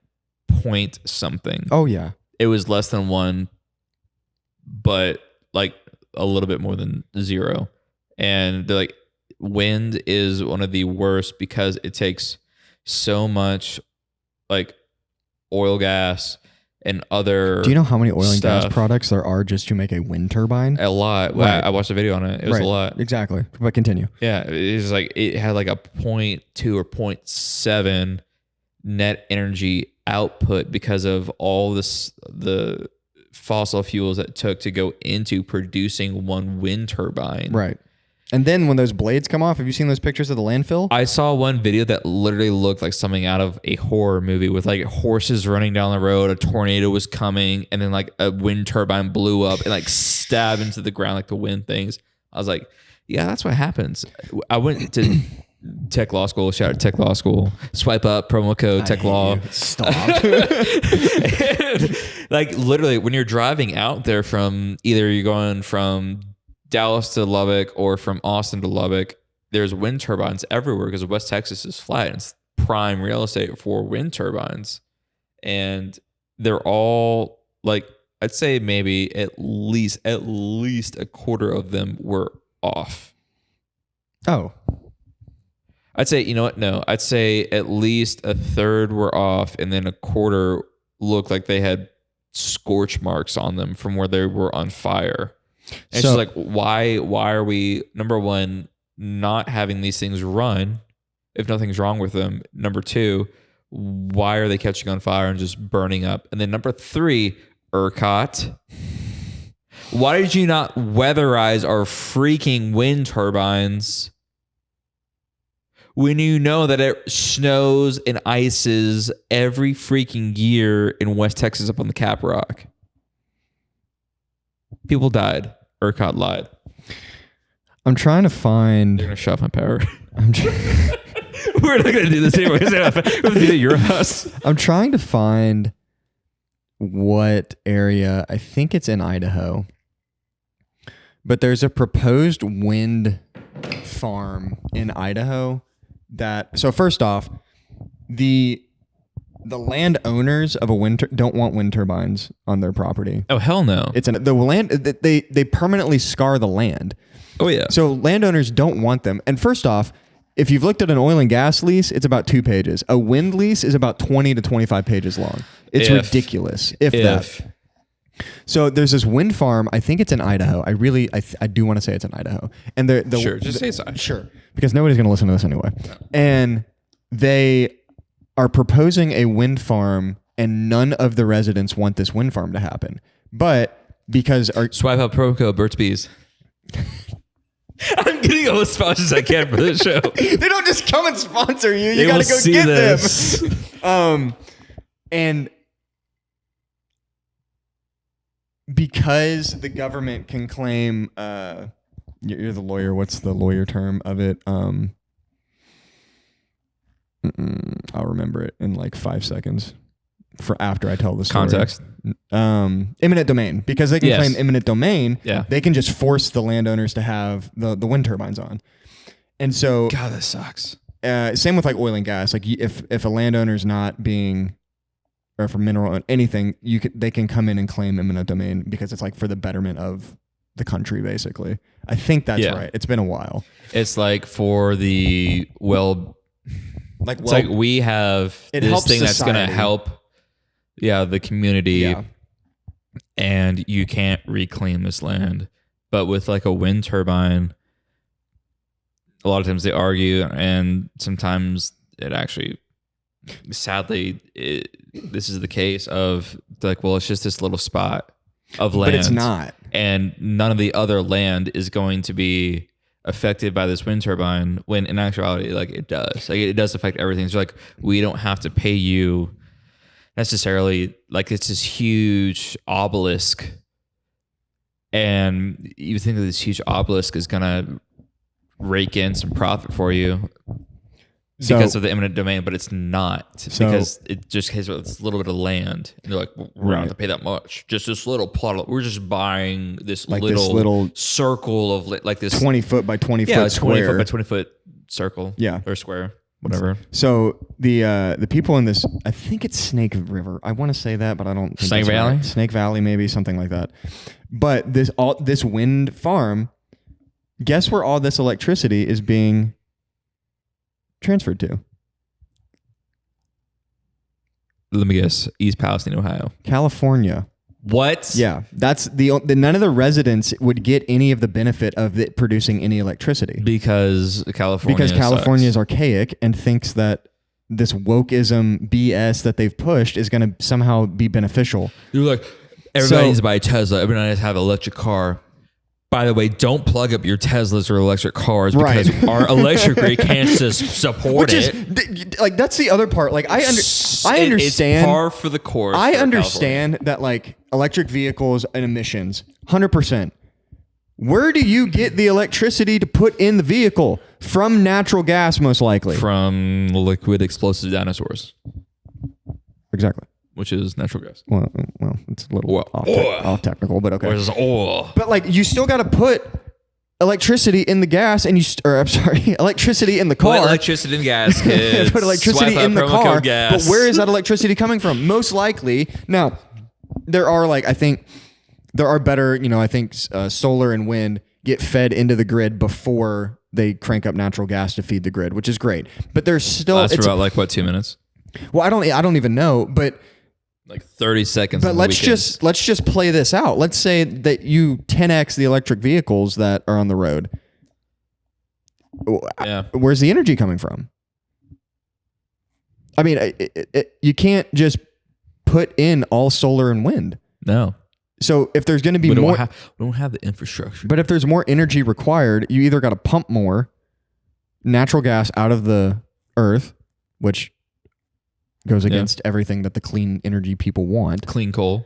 point something. Oh yeah. It was less than 1, but like a little bit more than 0. And they're like, wind is one of the worst because it takes so much like oil, gas, and other. Do you know how many oil and gas stuff. products there are just to make a wind turbine? A lot. Right. I watched a video on it. It was a lot. Exactly. But continue. Yeah, it's like it had like a 0.2 or 0.7 net energy output because of all the fossil fuels that it took to go into producing one wind turbine. Right. And then when those blades come off, have you seen those pictures of the landfill? I saw one video that literally looked like something out of a horror movie with like horses running down the road, a tornado was coming, and then like a wind turbine blew up and like stabbed into the ground like the wind things. I was like, yeah, that's what happens. I went to Tech Law School. Shout out Tech Law School. Swipe up, promo code Tech Law. Stop. Like literally when you're driving out there from either you're going from Dallas to Lubbock or from Austin to Lubbock, there's wind turbines everywhere because West Texas is flat and it's prime real estate for wind turbines. And they're all like, I'd say maybe at least a quarter of them were off. Oh. I'd say, you know what? No, I'd say at least a third were off and then a quarter looked like they had scorch marks on them from where they were on fire. And it's just like, why are we, number one, not having these things run if nothing's wrong with them? Number two, why are they catching on fire and just burning up? And then number 3, ERCOT, why did you not weatherize our freaking wind turbines when you know that it snows and ices every freaking year in West Texas up on the Cap Rock? People died. ERCOT lied. I'm trying to find. They're going to shut off my power. We're not going to do this anyway. We're going to do it at your house. I'm trying to find what area. I think it's in Idaho. But there's a proposed wind farm in Idaho that. So first off, the landowners of a don't want wind turbines on their property. Oh, hell no. The land. They permanently scar the land. Oh, yeah. So landowners don't want them. And first off, if you've looked at an oil and gas lease, it's about 2 pages. A wind lease is about 20 to 25 pages long. It's ridiculous. If that. So there's this wind farm. I think it's in Idaho. I do want to say it's in Idaho. And sure, just say so. Sure. Because nobody's going to listen to this anyway. No. And they are proposing a wind farm, and none of the residents want this wind farm to happen. But because swipe up promo code Burt's Bees. I'm getting all the sponsors I can for this show. They don't just come and sponsor you. You got to go get this. them. And because the government can claim, you're the lawyer. What's the lawyer term of it? I'll remember it in like 5 seconds. For after I tell the story. Context. Eminent domain. Because they can claim eminent domain, they can just force the landowners to have the wind turbines on. And so... God, that sucks. Same with like oil and gas. Like if a landowner's not being... Or for mineral anything, they can come in and claim eminent domain because it's like for the betterment of the country, basically. I think that's right. It's been a while. It's like for the... It's like we have this thing that's going to help... Yeah, the community, and you can't reclaim this land. But with like a wind turbine, a lot of times they argue, and sometimes it actually, sadly, this is the case of like, well, it's just this little spot of land. But it's not. And none of the other land is going to be affected by this wind turbine, when in actuality, like it does. Like it does affect everything. So like, we don't have to pay you necessarily, like it's this huge obelisk, and you think that this huge obelisk is gonna rake in some profit for you because of the eminent domain, but it's not, because it just has a little bit of land, and they're like, well, we're not going to pay that much, just this little plot. We're just buying this like little circle of like this 20 foot by 20 foot square. 20 foot by 20 foot circle, or square. Whatever. So the people in this, I think it's Snake River. I want to say that, but I don't think Snake Valley? Right. Snake Valley, maybe something like that. But this wind farm, guess where all this electricity is being transferred to? Let me guess. East Palestine, Ohio. California. What? Yeah, that's none of the residents would get any of the benefit of it producing any electricity because California is archaic and thinks that this wokeism BS that they've pushed is going to somehow be beneficial. You're like, everybody needs to buy a Tesla. Everybody needs to have an electric car. By the way, don't plug up your Teslas or electric cars because our electric grid can't support it. Like that's the other part. Like I understand. It's par for the course. I understand that like electric vehicles and emissions, 100%. Where do you get the electricity to put in the vehicle? From natural gas, most likely. From liquid explosive dinosaurs. Exactly. Which is natural gas. Well, it's a little off technical, but okay. Where's oil? But like, you still got to put electricity in the gas, and electricity in the car. Put electricity in the gas, kids. Put electricity in the car. But where is that electricity coming from? Most likely, now there are better. I think solar and wind get fed into the grid before they crank up natural gas to feed the grid, which is great. But there's still lasts for about 2 minutes. Well, I don't even know, but. Like 30 seconds. But let's just play this out. Let's say that you 10x the electric vehicles that are on the road. Yeah. Where's the energy coming from? I mean, you can't just put in all solar and wind. No. So if there's going to be we more, we don't have the infrastructure. but if there's more energy required, you either got to pump more natural gas out of the earth, which goes against everything that the clean energy people want. Clean coal.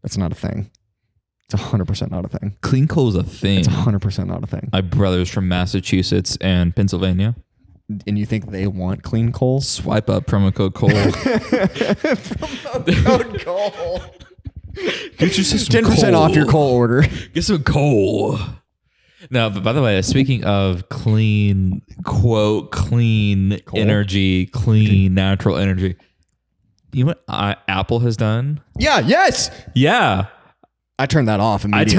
That's not a thing. It's 100% not a thing. Clean coal is a thing. It's 100% not a thing. My brother's from Massachusetts and Pennsylvania. And you think they want clean coal? Swipe up promo code coal. Promo code coal. Get you some 10% coal. off your coal order. Get some coal. No, but by the way, speaking of clean, quote, clean Coal? energy, clean natural energy, you know what Apple has done? Yeah, yes. Yeah. I turned that off immediately.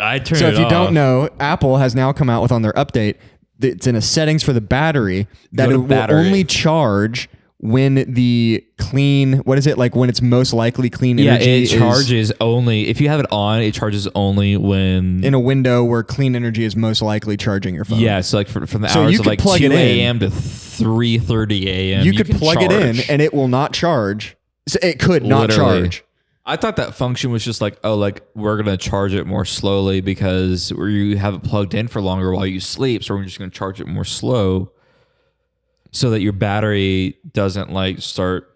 I turned So it if you off. don't know, Apple has now come out with on their update, it's in a settings for the battery that Go it to will battery. only charge when the clean, what is it? Like when it's most likely clean Yeah, energy it charges only, if you have it on, it charges only when... in a window where clean energy is most likely charging your phone. Yeah, so like from the So hours you of could like plug 2 it in. a.m. to 3:30 a.m. You could can plug it in charge. and it will not charge. So it could not Literally. charge. I thought that function was just like, oh, like we're going to charge it more slowly because you have it plugged in for longer while you sleep. So we're just going to charge it more slow so that your battery doesn't like start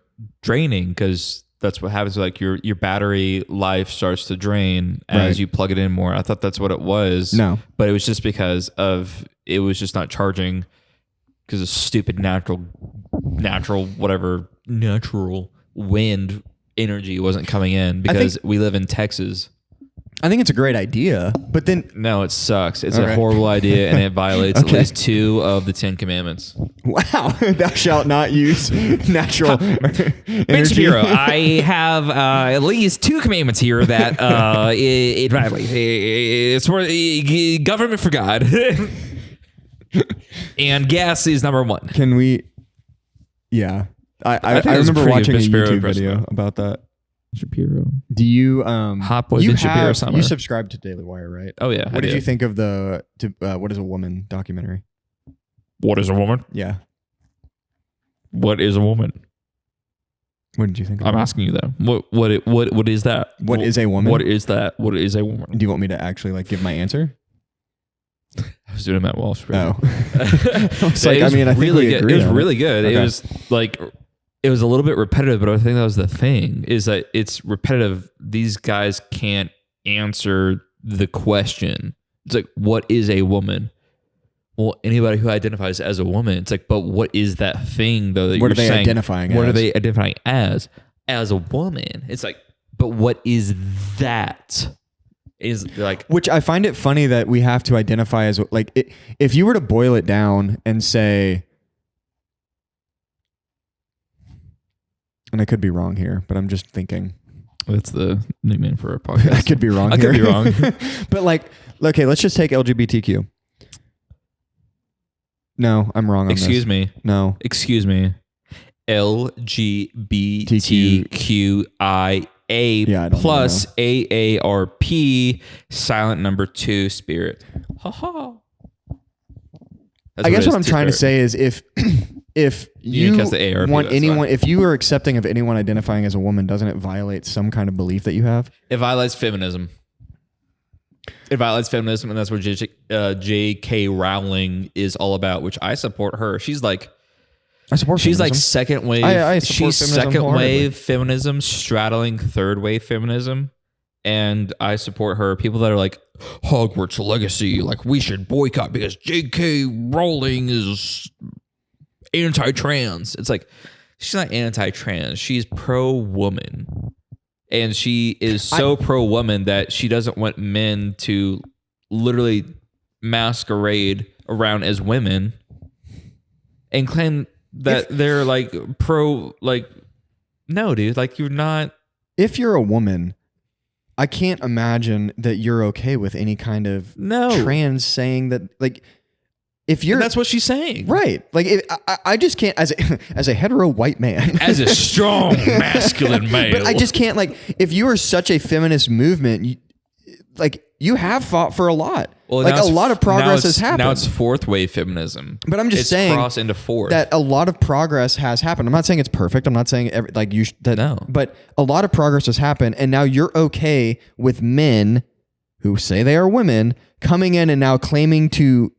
draining, because that's what happens. Like your battery life starts to drain as Right. you plug it in more. I thought that's what it was. No. But it was just because of it was just not charging because of stupid natural wind energy wasn't coming in because we live in Texas. I think it's a great idea, but then No, it sucks. It's Okay. a horrible idea and it violates Okay. at least 2 of the 10 commandments. wow, thou shalt not use natural Ben energy. Shapiro, I have at least 2 commandments here that it violates. It's for government for God. And gas is number 1. Can we? Yeah, I think that's remember pretty watching a Shapiro YouTube impression, video though. about that. Shapiro. Do you Hot boy you Ben Shapiro summer. you subscribe to Daily Wire, right? Oh, yeah. What did you think of the What is a Woman documentary? What is a woman? Yeah. What is a woman? What did you think of I'm it? asking you though. What is that? What is a woman? What is that? What is a woman? Do you want me to actually like give my answer? I was doing Matt Walsh. Oh. I was like, I mean, I think really we good. agree It was on really good. Okay. It was like it was a little bit repetitive, but I think that was the thing, is that it's repetitive. These guys can't answer the question. It's like, what is a woman? Well, anybody who identifies as a woman, it's like, but what is that thing though that What you're are they saying? identifying What as? are they identifying as? As a woman. It's like, but what is that? Is like, Which I find it funny that we have to identify as like if you were to boil it down and say, and I could be wrong here, but I'm just thinking. that's the nickname for our podcast. I could be wrong. I here. could be wrong. But like, okay, let's just take LGBTQ. No, I'm wrong on Excuse this. me. No. Excuse me. LGBTQIA Yeah, I don't plus AARP silent number 2 spirit. Ha ha. I guess what I'm trying to say is if you cast the AARP, want that's anyone, fine. if you are accepting of anyone identifying as a woman, doesn't it violate some kind of belief that you have? It violates feminism. It violates feminism, and that's what J.K. Rowling is all about, which I support her. She's like, I support she's like feminism. second wave. I support She's feminism second wholeheartedly. wave feminism, straddling third wave feminism, and I support her. People that are like Hogwarts legacy, like we should boycott because J.K. Rowling is anti-trans. It's like she's not anti-trans. She's pro-woman. And she is so pro-woman that she doesn't want men to literally masquerade around as women and claim that they're like pro, like, no, dude, like you're not. If you're a woman, I can't imagine that you're okay with any kind of trans saying that, like, if you're, And that's what she's saying. right. Like, I just can't, as a hetero white man, As a strong masculine male. but I just can't, like, if you are such a feminist movement, you have fought for a lot. Well, like a lot of progress has happened. Now it's fourth wave feminism. But I'm just saying cross into fourth. that a lot of progress has happened. I'm not saying it's perfect. I'm not saying No. but a lot of progress has happened, and now you're okay with men who say they are women coming in and now claiming to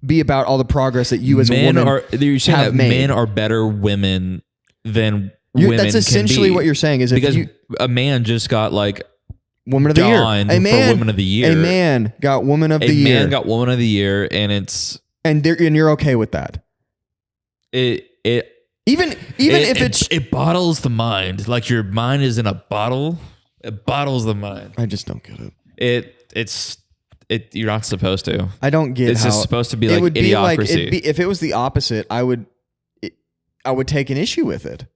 be about all the progress that you as a woman you're saying have that made. men are better women than women. That's essentially can be. what you're saying. Is Because if a man just got like Woman of the Year. Dawned for Woman of the Year. A man got Woman of the Year. A man got Woman of the Year, and it's and you're okay with that. Even if it's it bottles the mind. Like your mind is in a bottle. It bottles the mind. I just don't get it. You're not supposed to. I don't get it's how just supposed to be it like would be like idiocracy. if it was the opposite, I would take an issue with it.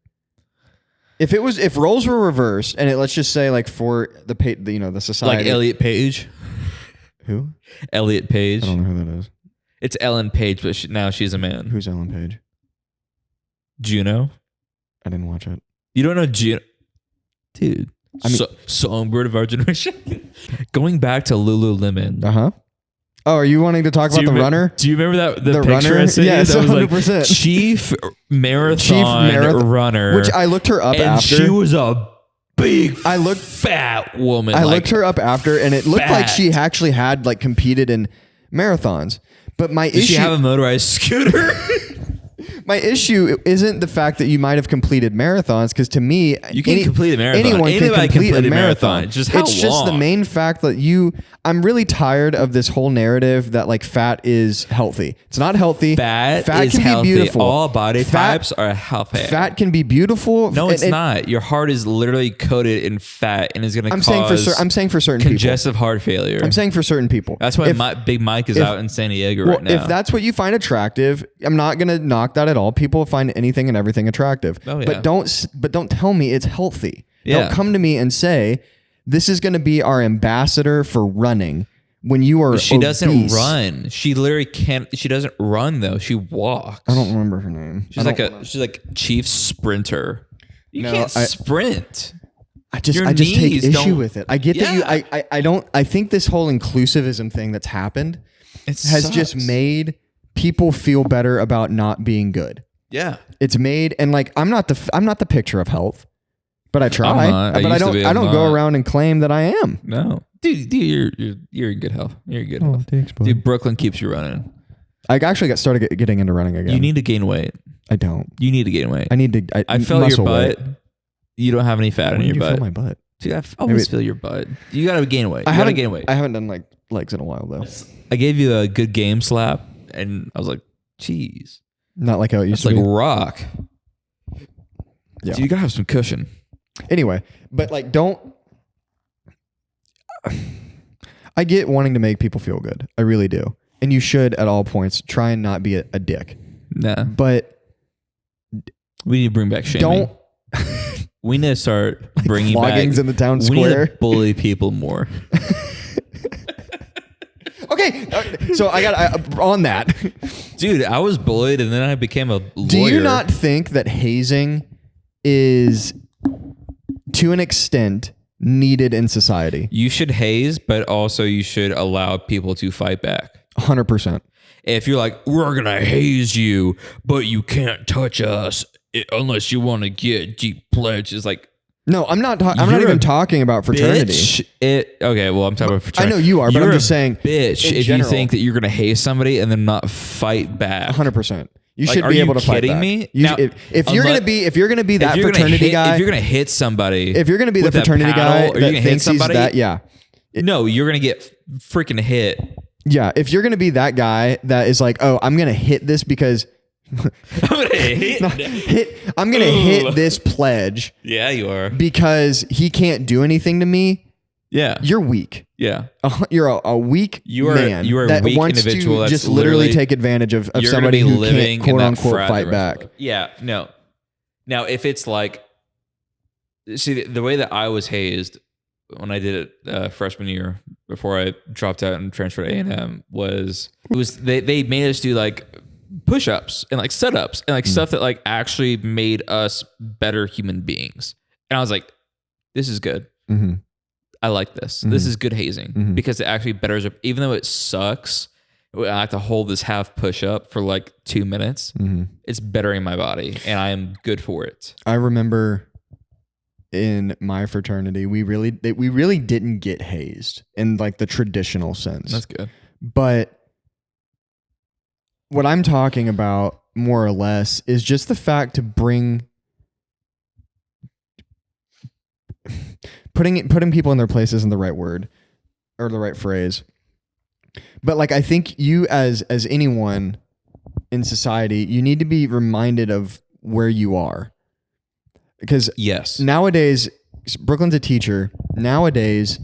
If roles were reversed and let's just say like for the society, like Elliott Page. Who? Elliott Page. I don't know who that is. It's Ellen Page, but now she's a man. Who's Ellen Page? Juno. I didn't watch it. You don't know Juno, dude. I mean, Songbird of our generation. Going back to Lululemon. Oh, are you wanting to talk about the runner? Do you remember the picture runner? I sent you? Yes, that was 100%. like chief marathon runner, which I looked her up and after. she was a fat woman. I looked her up after, and it looked like she actually had like competed in marathons. But Did she have a motorized scooter? My issue isn't the fact that you might have completed marathons, because to me, you can complete a marathon. Anyone can complete a marathon. Just how it's just the main fact that I'm really tired of this whole narrative that like fat is healthy. It's not healthy. Fat is can healthy. Be beautiful. All body types are healthy. Fat can be beautiful. No, it's not. Your heart is literally coated in fat and is going to cause I'm saying for certain congestive heart failure. I'm saying for certain people. That's why Big Mike is out in San Diego right now. If that's what you find attractive, I'm not going to knock that at all. People find anything and everything attractive. Oh, yeah. But don't tell me it's healthy. Yeah. Don't come to me and say this is going to be our ambassador for running when you are She obese. doesn't run. She literally can't. She doesn't run though. She walks. I don't remember her name. She's like chief sprinter. You can't sprint. I just take issue with it. I get that I think this whole inclusivism thing that's happened has just made people feel better about not being good. Yeah. It's made, and like I'm not the picture of health, but I try. But I don't go around and claim that I am. No. Dude, you're in good health. You're in good health. Thanks, bud. Dude, Brooklyn keeps you running. I actually started getting into running again. You need to gain weight. I don't. You need to gain weight. I need to. I feel your butt. Weight. You don't have any fat in your butt. Feel my butt. Dude, I always feel your butt. You gotta gain weight. You gotta gain weight. I haven't done like legs in a while though. I gave you a good game slap, and I was like, "Jeez." Not like how it used to be. It's like rock. Yeah. So you gotta have some cushion. Anyway, but like don't. I get wanting to make people feel good. I really do. And you should at all points try and not be a dick. Nah. But we need to bring back shaming. We need to start bringing back floggings in the town We need square. to bully people more. Okay, so I got on that. Dude, I was bullied and then I became a lawyer. Do you not think that hazing is, to an extent, needed in society? You should haze, but also you should allow people to fight back. 100%. If you're like, we're going to haze you, but you can't touch us unless you want to get deep pledge. It's like, no, I'm not. I'm not even talking about fraternity. Okay, well, I'm talking about fraternity. I know you are, but I'm just saying, bitch, if you think that you're gonna haze somebody and then not fight back. 100%. You should be able to fight back. Are you kidding me? Now, if you're gonna be that fraternity guy, if you're gonna hit somebody, if you're gonna be the fraternity guy that thinks he's that, yeah. No, you're gonna get freaking hit. Yeah, if you're gonna be that guy that is like, oh, I'm gonna hit this because. I'm gonna hit this pledge. Yeah, you are. Because he can't do anything to me. Yeah, you're weak. Yeah, you're a weak man. You are that a weak wants individual. To just literally take advantage of somebody who can't quote unquote fight back. Yeah, no. Now, if it's like, see, the way that I was hazed when I did it freshman year before I dropped out and transferred to A&M was they made us do like push-ups and like setups and like stuff that like actually made us better human beings. And I was like, this is good. Mm-hmm. I like this. This is good hazing because it actually betters up, even though it sucks. I have to hold this half push up for like 2 minutes. It's bettering my body and I am good for it. I remember in my fraternity, we really didn't get hazed in like the traditional sense. That's good. But what I'm talking about more or less is just the fact to bring putting people in their place isn't the right word or the right phrase. But like I think you as anyone in society, you need to be reminded of where you are. Because yes, nowadays, Brooklyn's a teacher. Nowadays,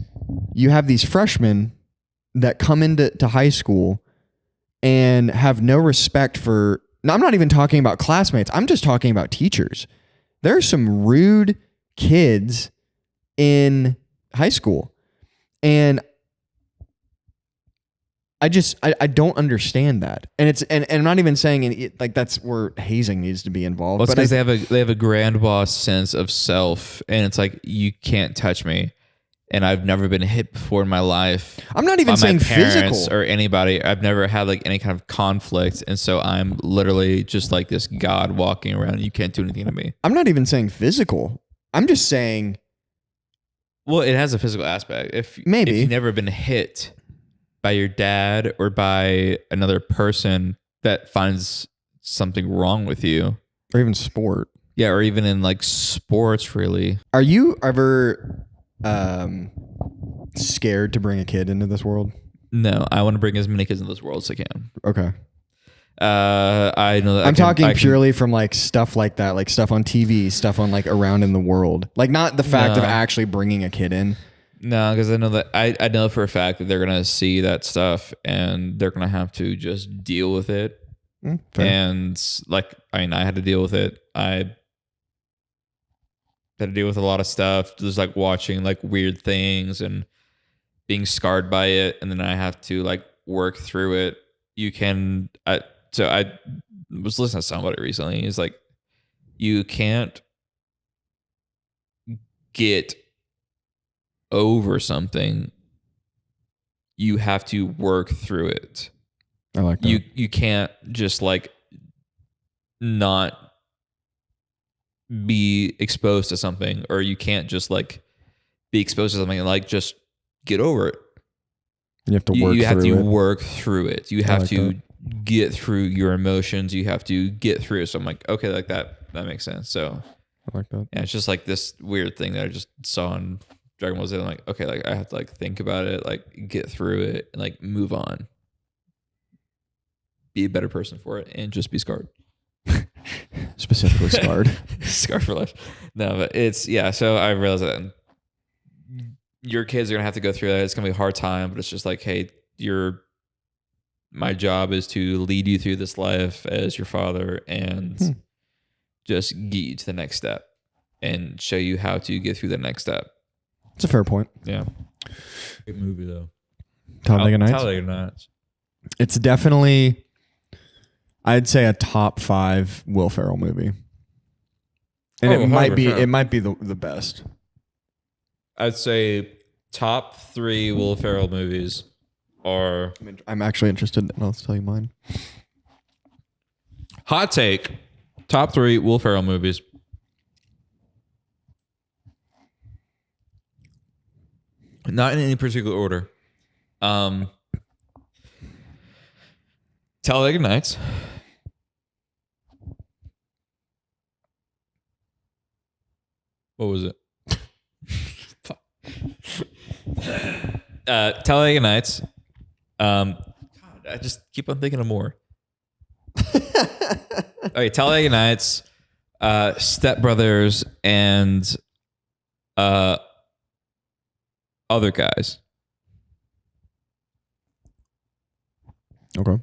you have these freshmen that come into high school and have no respect for. Now, I'm not even talking about classmates. I'm just talking about teachers. There are some rude kids in high school, and I don't understand that. And I'm not even saying like that's where hazing needs to be involved. Well, it's but because they have a grand boss sense of self, and it's like you can't touch me, and I've never been hit before in my life. I'm not even saying physical or anybody. I've never had like any kind of conflict, and so I'm literally just like this god walking around. And you can't do anything to me. I'm not even saying physical. I'm just saying. Well, it has a physical aspect. If you've never been hit by your dad or by another person that finds something wrong with you, or even sport. Yeah, or even in like sports, really. Are you ever scared to bring a kid into this world? No, I want to bring as many kids into this world as I can. Okay. I know that I'm talking purely from like stuff like that, like stuff on TV, stuff on like around in the world, like not the fact of actually bringing a kid in. No, because I know that I know for a fact that they're gonna see that stuff and they're gonna have to just deal with it. Fair. And like, I mean, I had to deal with it. I had to deal with a lot of stuff, just like watching like weird things and being scarred by it, and then I have to like work through it. So I was listening to somebody recently. He's like, you can't get over something, you have to work through it. I like that. You can't just like not be exposed to something, or you can't just like be exposed to something and like just get over it. You have to work you have through to it. work through it. You have to get through your emotions. You have to get through it. So I'm like, okay, like that makes sense. So I like that. Yeah, it's just like this weird thing that I just saw on Dragon Ball Z. I'm like, okay, like I have to like think about it, like get through it, and like move on. Be a better person for it, and just be scarred. Specifically scarred. Scarred for life. No, but it's so I realized that your kids are gonna have to go through that. It's gonna be a hard time, but it's just like, hey, my job is to lead you through this life as your father and just get you to the next step and show you how to get through the next step. It's a fair point. Yeah. Good movie though. Talladega Nights. Talladega Nights. It's definitely, I'd say, a top 5 Will Ferrell movie, and it might be the best. I'd say top 3 Will Ferrell movies are. I'm actually interested, and I'll tell you mine. Hot take: top 3 Will Ferrell movies. Not in any particular order. Talladega Nights. What was it? Talladega Nights. God, I just keep on thinking of more. Okay, Talladega Nights, Step Brothers, and Other Guys. Okay.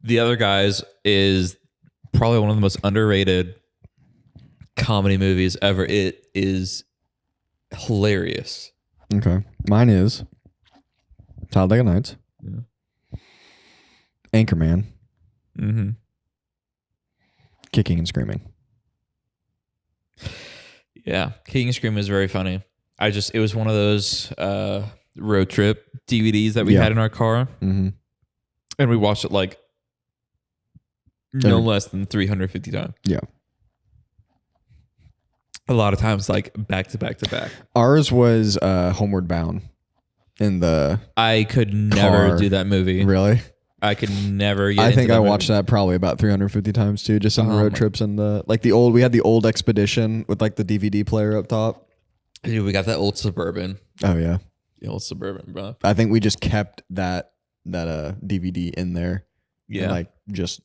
The Other Guys is probably one of the most underrated comedy movies ever. It is hilarious. Okay. Mine is Talladega Nights. Yeah. Anchorman. Mm-hmm. Kicking and Screaming. Yeah. Kicking and Screaming is very funny. it was one of those road trip DVDs that we had in our car. Mm-hmm. And we watched it like no less than 350 times. Yeah. A lot of times, like back to back to back. Ours was Homeward Bound in the I could never car. do that movie. Really? I could never get I into think that I movie. watched that probably about 350 times too, just on the road trips and we had the old Expedition with like the DVD player up top. Dude, we got that old Suburban. Oh yeah. The old Suburban, bro. I think we just kept that DVD in there. Yeah. And like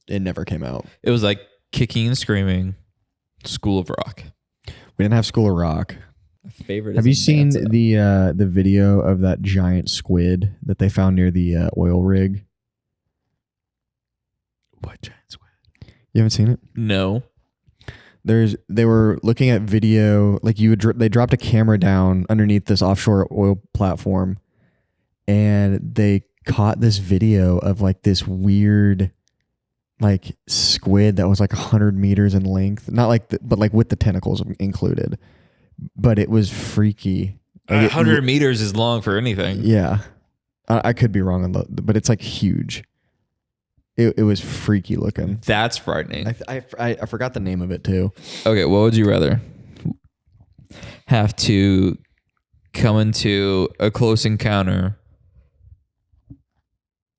it never came out. It was like Kicking and Screaming, School of Rock. We didn't have School of Rock. My favorite. Have you seen the video of that giant squid that they found near the oil rig? What giant squid? You haven't seen it? No. They were looking at video, like they dropped a camera down underneath this offshore oil platform, and they caught this video of like this weird like squid that was like 100 meters in length, not like but like with the tentacles included, but it was freaky. Like 100 meters is long for anything. Yeah, I could be wrong on but it's like huge. It was freaky looking. That's frightening. I forgot the name of it too. Okay, what would you rather? Have to come into a close encounter /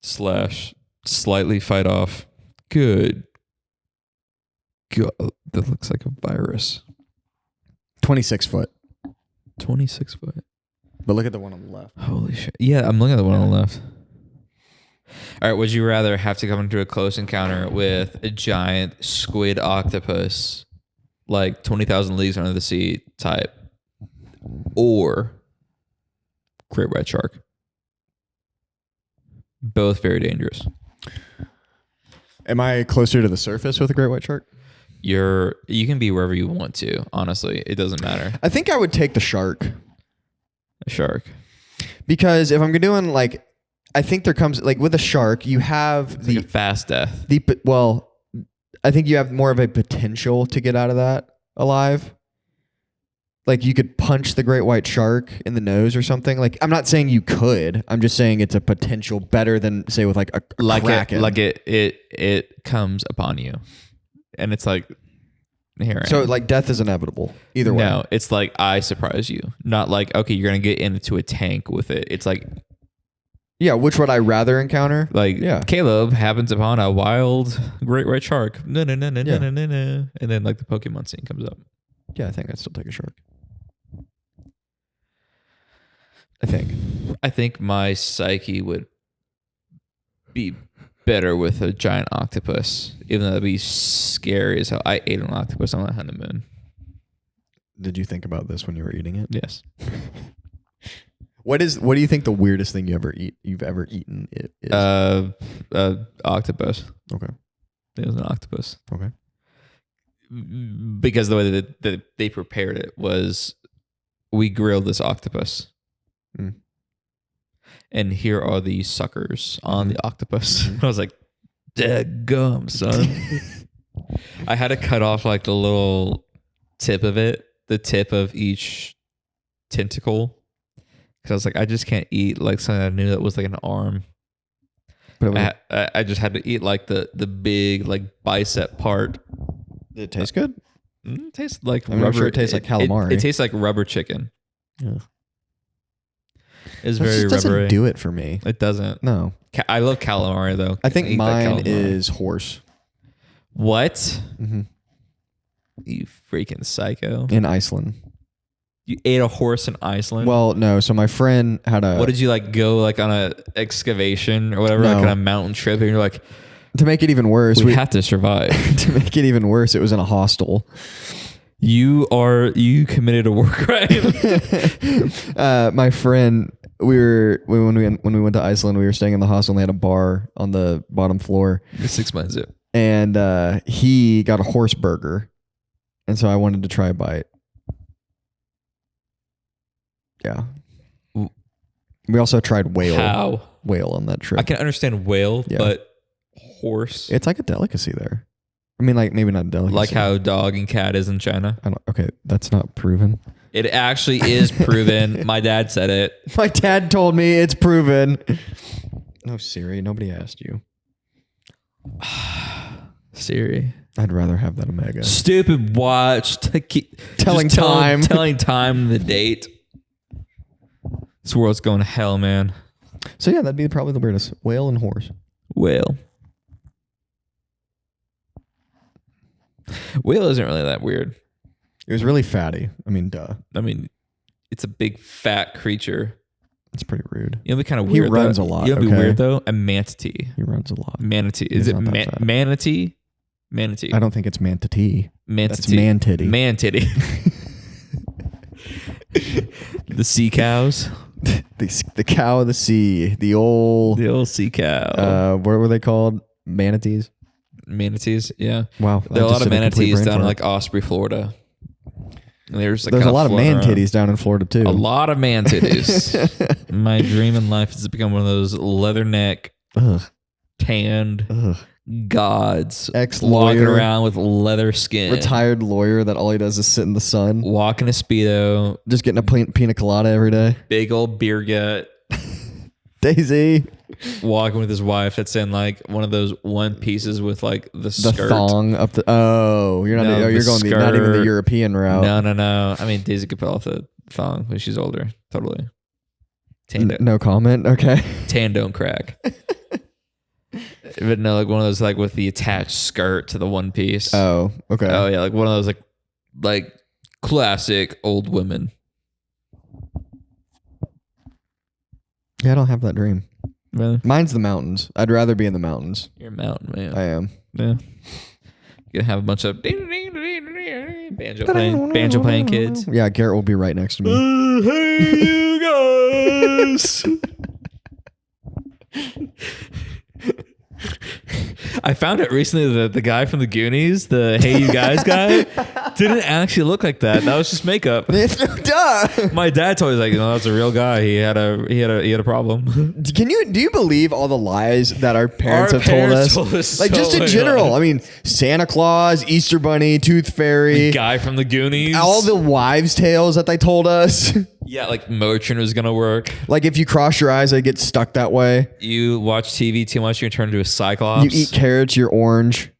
slightly fight off. Good. God, that looks like a virus. 26 foot. 26 foot. But look at the one on the left. Holy shit. Yeah, I'm looking at the one on the left. All right, would you rather have to come into a close encounter with a giant squid octopus, like 20,000 Leagues Under the Sea type, or great white shark? Both very dangerous. Am I closer to the surface with a great white shark? You can be wherever you want to, honestly. It doesn't matter. I think I would take the shark. A shark. Because if I'm doing like, I think there comes like with a shark, you have It's like a fast death. well, I think you have more of a potential to get out of that alive. Like you could punch the great white shark in the nose or something. Like I'm not saying you could. I'm just saying it's a potential better than say with like a kraken. It comes upon you, and it's like here. So like death is inevitable either way. No, it's like I surprise you. Not like okay, you're gonna get into a tank with it. It's like yeah, which would I rather encounter? like yeah. Caleb happens upon a wild great white shark. No, and then like the Pokemon scene comes up. Yeah, I think I'd still take a shark. I think my psyche would be better with a giant octopus, even though that'd be scary as hell. I ate an octopus on my honeymoon. Did you think about this when you were eating it? Yes. What do you think the weirdest thing you've ever eaten is? Octopus. Okay. It was an octopus. Okay. Because the way that they prepared it was we grilled this octopus. Mm. And here are the suckers on the octopus. Mm-hmm. I was like, dadgum, son. I had to cut off like the little tip of it, the tip of each tentacle. Because I was like, I just can't eat like something I knew that was like an arm. But I just had to eat like the big like bicep part. Did it taste good? It tastes like I remember it tastes like calamari. It tastes like rubber chicken. Yeah. It's That very just doesn't rubbery. do it for me. It doesn't. No. I love calamari though. I think eat that mine calamari. is horse. What? Mm-hmm. You freaking psycho. In Iceland. You ate a horse in Iceland? Well, no. So my friend had a... What did you like go like on a excavation or whatever, No. like on a mountain trip and you're like, To make it even worse... we have to survive. To make it even worse, it was in a hostel. You committed a war crime. My friend, when we went to Iceland, we were staying in the hostel and they had a bar on the bottom floor. It's expensive. And he got a horse burger. And so I wanted to try a bite. Yeah. We also tried whale. How? Whale on that trip. I can understand whale, Yeah. but horse. It's like a delicacy there. I mean, like maybe not a delicacy. Like how dog and cat is in China. Okay, that's not proven. It actually is proven. My dad said it. My dad told me it's proven. No, Siri, nobody asked you. Siri. I'd rather have that Omega. Stupid watch. Telling time. Telling time and the date. This world's going to hell, man. So yeah, that'd be probably the weirdest. Whale and horse. Whale. Whale isn't really that weird. It was really fatty. I mean, duh. I mean, it's a big fat creature. It's pretty rude. You know, be kind of He weird. runs a lot, You know, be okay? weird though. A manatee. He runs a lot. Manatee. Is He's it not that fat. manatee? Manatee. I don't think it's manatee. That's Manatee. man-titty. Man-titty. The sea cows. The cow of the sea. The old sea cow. what were they called? Manatees? Manatees, yeah. Wow. There are a lot of manatees down in like Osprey, Florida. And there's a lot of man titties down in Florida too. A lot of man titties. My dream in life is to become one of those leather neck, tanned gods, walking Ex-lawyer. around with leather skin, Retired lawyer that all he does is sit in the sun, walking a Speedo, just getting a pina colada every day. big old beer gut, Daisy. walking with his wife that's in like one of those one pieces with like the The skirt. thong up the. Oh, you're not. No, you're the going not even the skirt. European route. No. I mean, Daisy could pull off the thong, but she's older. Totally. No comment. Okay. Tan don't crack. But no, like one of those like with the attached skirt to the one piece. Oh, okay. Oh yeah, like one of those like classic old women. Yeah, I don't have that dream. Really? Mine's the mountains. I'd rather be in the mountains. You're a mountain man. I am. Yeah. You're gonna have a bunch of banjo playing kids. Yeah, Garrett will be right next to me. Hey you guys. I found out recently that the guy from the Goonies, the Hey You Guys guy, didn't actually look like that. That was just makeup. Duh. My dad told me like, no, that's a real guy. He had a problem. Do you believe all the lies that our parents have told us? Like just in general. I mean, Santa Claus, Easter Bunny, Tooth Fairy, The guy from the Goonies. all the wives' tales that they told us. Yeah, like Motrin was gonna work. Like if you cross your eyes, they get stuck that way. You watch TV too much, you're gonna turn into a cyclops. You eat carrots, you're orange.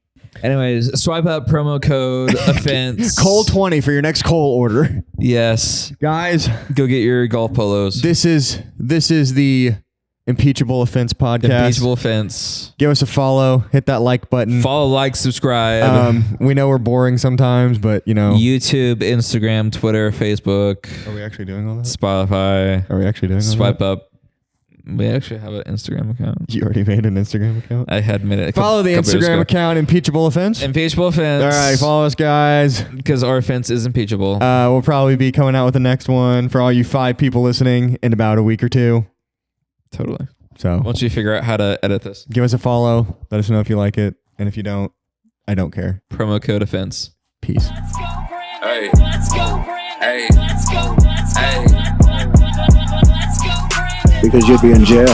Anyways, swipe up promo code offense. Cole 20 for your next Cole order. Yes. Guys, Go get your golf polos. this is the Impeachable Offense podcast. Impeachable offense. Give us a follow, hit that like button. Follow, like, subscribe. We know we're boring sometimes, but you know. YouTube, Instagram, Twitter, Facebook, Are we actually doing all that? Spotify. Are we actually doing all Swipe that? up. We actually have an Instagram account. You already made an Instagram account? I had made it. Follow the Instagram account, Impeachable Offense. Impeachable offense. All right, follow us, guys. Because our offense is impeachable. We'll probably be coming out with the next one for all you 5 people listening in about a week or 2. Totally. So Once you figure out how to edit this. give us a follow. Let us know if you like it. And if you don't, I don't care. Promo code offense. Peace. Hey. Hey. Hey. Because you'll be in jail.